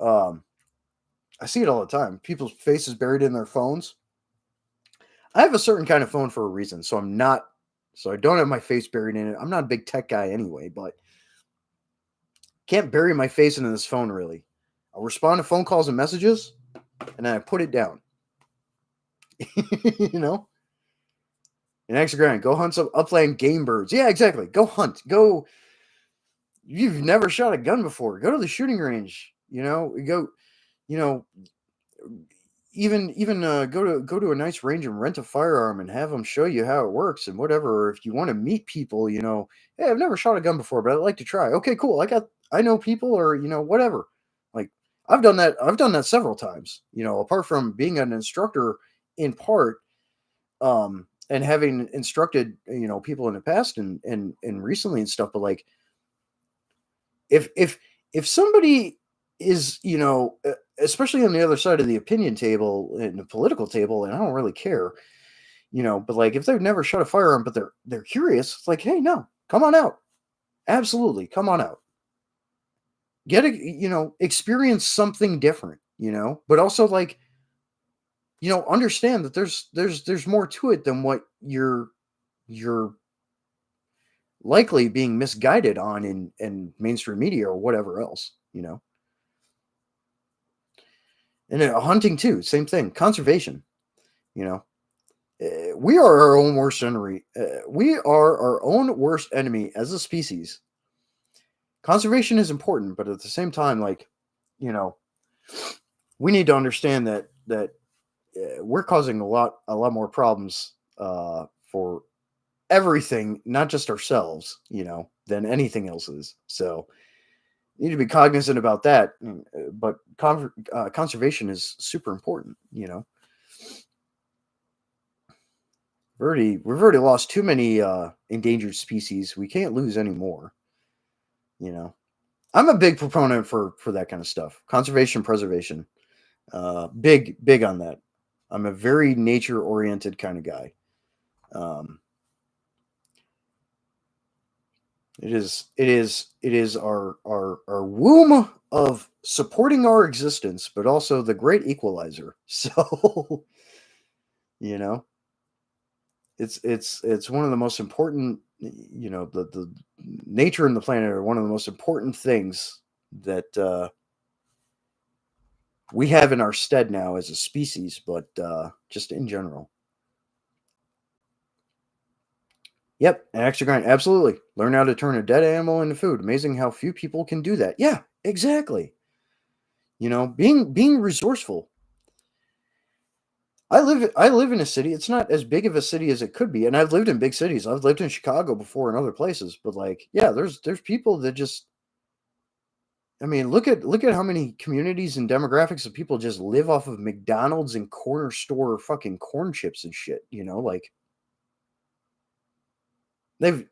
Um, I see it all the time. People's faces buried in their phones. I have a certain kind of phone for a reason, so I don't have my face buried in it. I'm not a big tech guy anyway, but can't bury my face into this phone really. I'll respond to phone calls and messages, and then I put it down. you know, an extra grind. Go hunt some upland game birds. Yeah, exactly. Go hunt. Go. You've never shot a gun before. Go to the shooting range. Go. You know, even go to a nice range and rent a firearm and have them show you how it works and whatever. Or if you want to meet people, hey, I've never shot a gun before, but I'd like to try. Okay, cool. I know people, or whatever. Like I've done that. I've done that several times. Apart from being an instructor in part, and having instructed people in the past and recently and stuff. But like if somebody is especially on the other side of the opinion table and the political table, and I don't really care, but like if they've never shot a firearm but they're curious, it's like, hey, no, come on out, absolutely, come on out, get a experience something different, but also like understand that there's more to it than what you're likely being misguided on in mainstream media or whatever else, and hunting too, same thing, conservation, you know we are our own worst enemy. We are our own worst enemy as a species. Conservation is important, but at the same time, like, you know, we need to understand that we're causing a lot more problems for everything, not just ourselves, than anything else is. So you need to be cognizant about that. But conservation is super important. We've already lost too many endangered species. We can't lose any more. I'm a big proponent for that kind of stuff. Conservation, preservation. Big on that. I'm a very nature oriented kind of guy. Um, it is our womb of supporting our existence, but also the great equalizer. So, you know, it's one of the most important, the nature and the planet are one of the most important things that we have in our stead now as a species, but just in general. Yep, an extra grind, absolutely. Learn how to turn a dead animal into food. Amazing how few people can do that. Yeah, exactly. Being resourceful. I live in a city. It's not as big of a city as it could be, and I've lived in big cities. I've lived in Chicago before and other places, but like, yeah, there's people that just. I mean, look at how many communities and demographics of people just live off of McDonald's and corner store fucking corn chips and shit. Like they've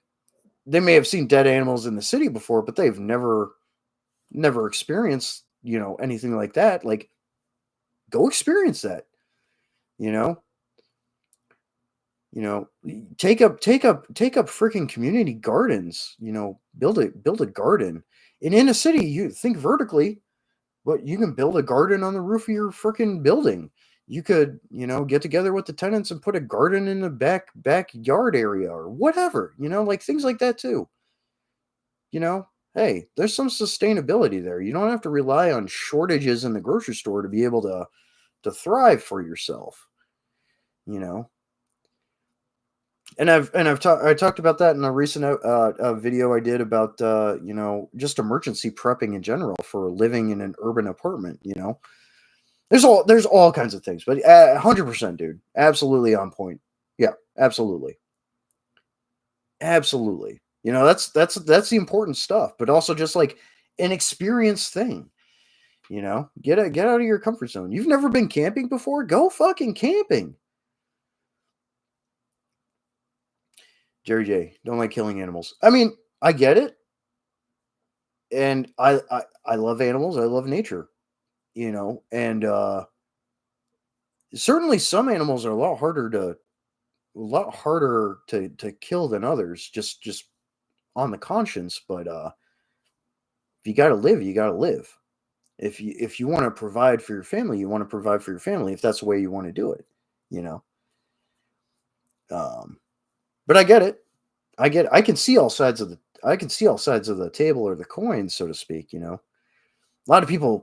they may have seen dead animals in the city before, but they've never experienced anything like that, like, go experience that, you know? Take up freaking community gardens, build a garden. And in a city, you think vertically, but you can build a garden on the roof of your freaking building. You could, get together with the tenants and put a garden in the backyard area or whatever, like things like that too. Hey, there's some sustainability there. You don't have to rely on shortages in the grocery store to be able to thrive for yourself, you know. And I talked about that in a recent video I did about just emergency prepping in general for living in an urban apartment. There's all kinds of things, but 100%, dude, absolutely on point. Yeah, absolutely, absolutely. That's the important stuff, but also just like an experience thing. Get out of your comfort zone. You've never been camping before? Go fucking camping. Jerry J, don't like killing animals. I mean, I get it. And I love animals. I love nature, and certainly some animals are a lot harder to kill than others, just on the conscience. But if you got to live, you got to live. If you want to provide for your family, you want to provide for your family. If that's the way you want to do it, you know. But I get it. I can see all sides of the table or the coin, so to speak. A lot of people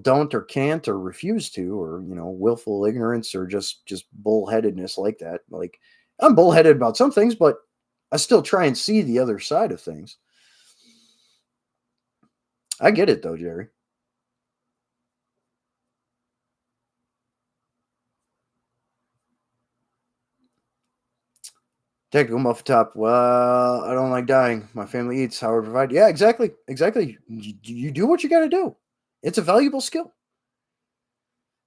don't or can't or refuse to, or willful ignorance or just bullheadedness like that. Like, I'm bullheaded about some things, but I still try and see the other side of things. I get it though, Jerry. Technical muffin top. Well, I don't like dying. My family eats how I provide. Yeah, exactly. Exactly. You do what you got to do. It's a valuable skill.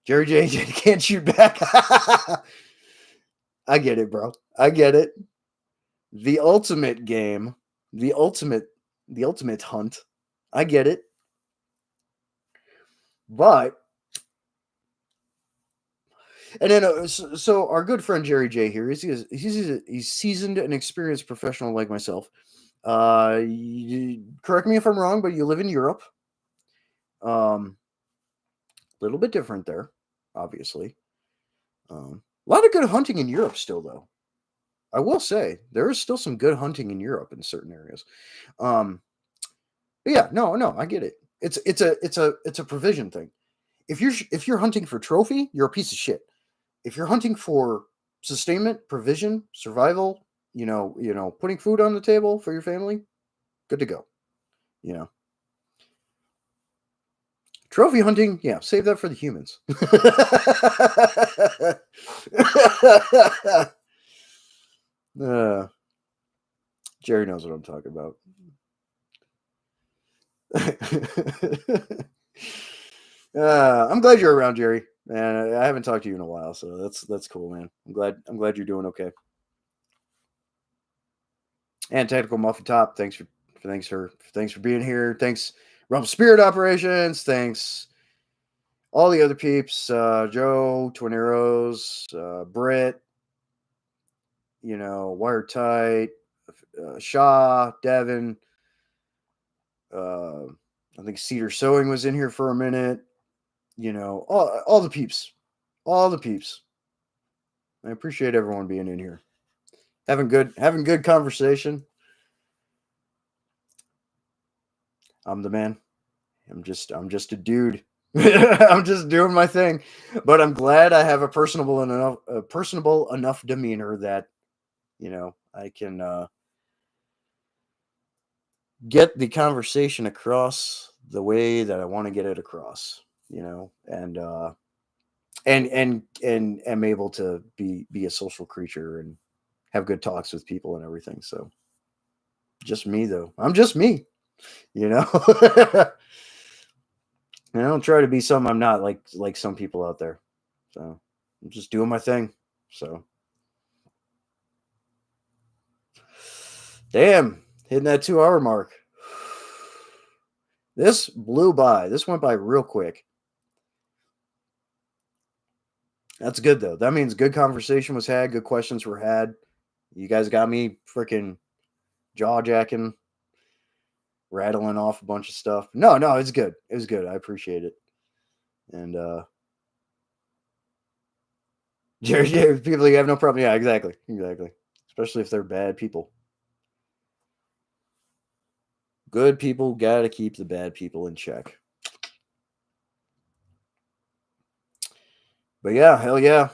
Jerry J can't shoot back. I get it, bro. I get it. The ultimate game, the ultimate hunt. I get it. But and then so our good friend Jerry J here, he's seasoned and experienced professional like myself. Correct me if I'm wrong, but you live in Europe. A little bit different there, obviously. A lot of good hunting in Europe still, though. I will say there is still some good hunting in Europe in certain areas. But yeah, no, I get it. It's a provision thing. If you're hunting for trophy, you're a piece of shit. If you're hunting for sustainment, provision, survival, putting food on the table for your family, good to go. You know, trophy hunting, yeah, save that for the humans. Jerry knows what I'm talking about. I'm glad you're around, Jerry. Man, I haven't talked to you in a while, so that's cool, man. I'm glad you're doing okay. And Technical Muffin Top, thanks for being here. Thanks, Rump Spirit Operations. Thanks all the other peeps, Joe, Twin Arrows, Britt, Wired Shaw, Devin. I think Cedar Sewing was in here for a minute. All the peeps. All the peeps. I appreciate everyone being in here. Having good conversation. I'm the man. I'm just a dude. I'm just doing my thing. But I'm glad I have a personable enough demeanor that, I can get the conversation across the way that I want to get it across, and am able to be a social creature and have good talks with people and everything. So just me though. I'm just me, I don't try to be something I'm not, like some people out there. So I'm just doing my thing. So damn, hitting that 2-hour mark. This blew by. This went by real quick. That's good though. That means good conversation was had, good questions were had. You guys got me freaking jaw jacking, rattling off a bunch of stuff. No, no, it's good. It was good. I appreciate it. And people you have no problem. Yeah, exactly. Exactly. Especially if they're bad people. Good people gotta keep the bad people in check. But yeah, hell yeah.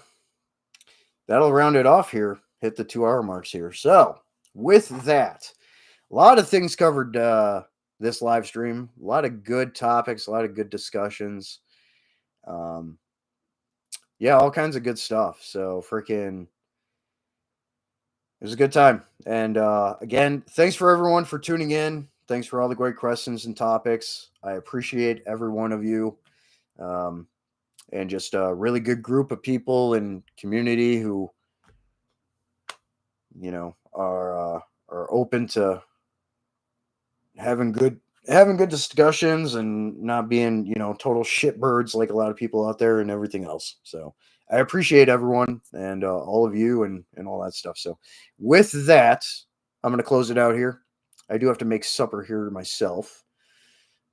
That'll round it off here. Hit the 2 hour marks here. So with that, a lot of things covered this live stream. A lot of good topics, a lot of good discussions. Yeah, all kinds of good stuff. So freaking it was a good time. And again, thanks for everyone for tuning in. Thanks for all the great questions and topics. I appreciate every one of you. Um, and just a really good group of people and community who, are open to having good discussions and not being total shitbirds like a lot of people out there and everything else. So I appreciate everyone and all of you and all that stuff. So with that, I'm going to close it out here. I do have to make supper here myself.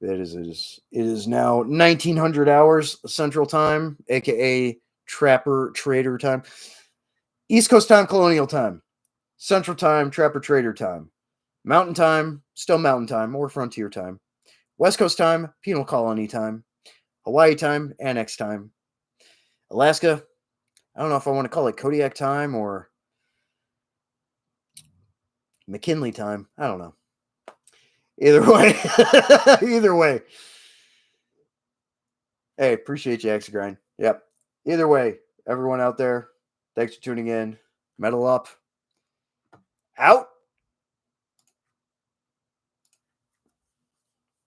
It is now 1900 hours Central Time, aka Trapper Trader Time, East Coast Time, Colonial Time, Central Time, Trapper Trader Time, Mountain Time, still Mountain Time or Frontier Time, West Coast Time, Penal Colony Time, Hawaii Time, Annex Time, Alaska. I don't know if I want to call it Kodiak Time or McKinley Time. I don't know. Either way, either way. Hey, appreciate you, X Grind. Yep. Either way, everyone out there, thanks for tuning in. Metal up. Out.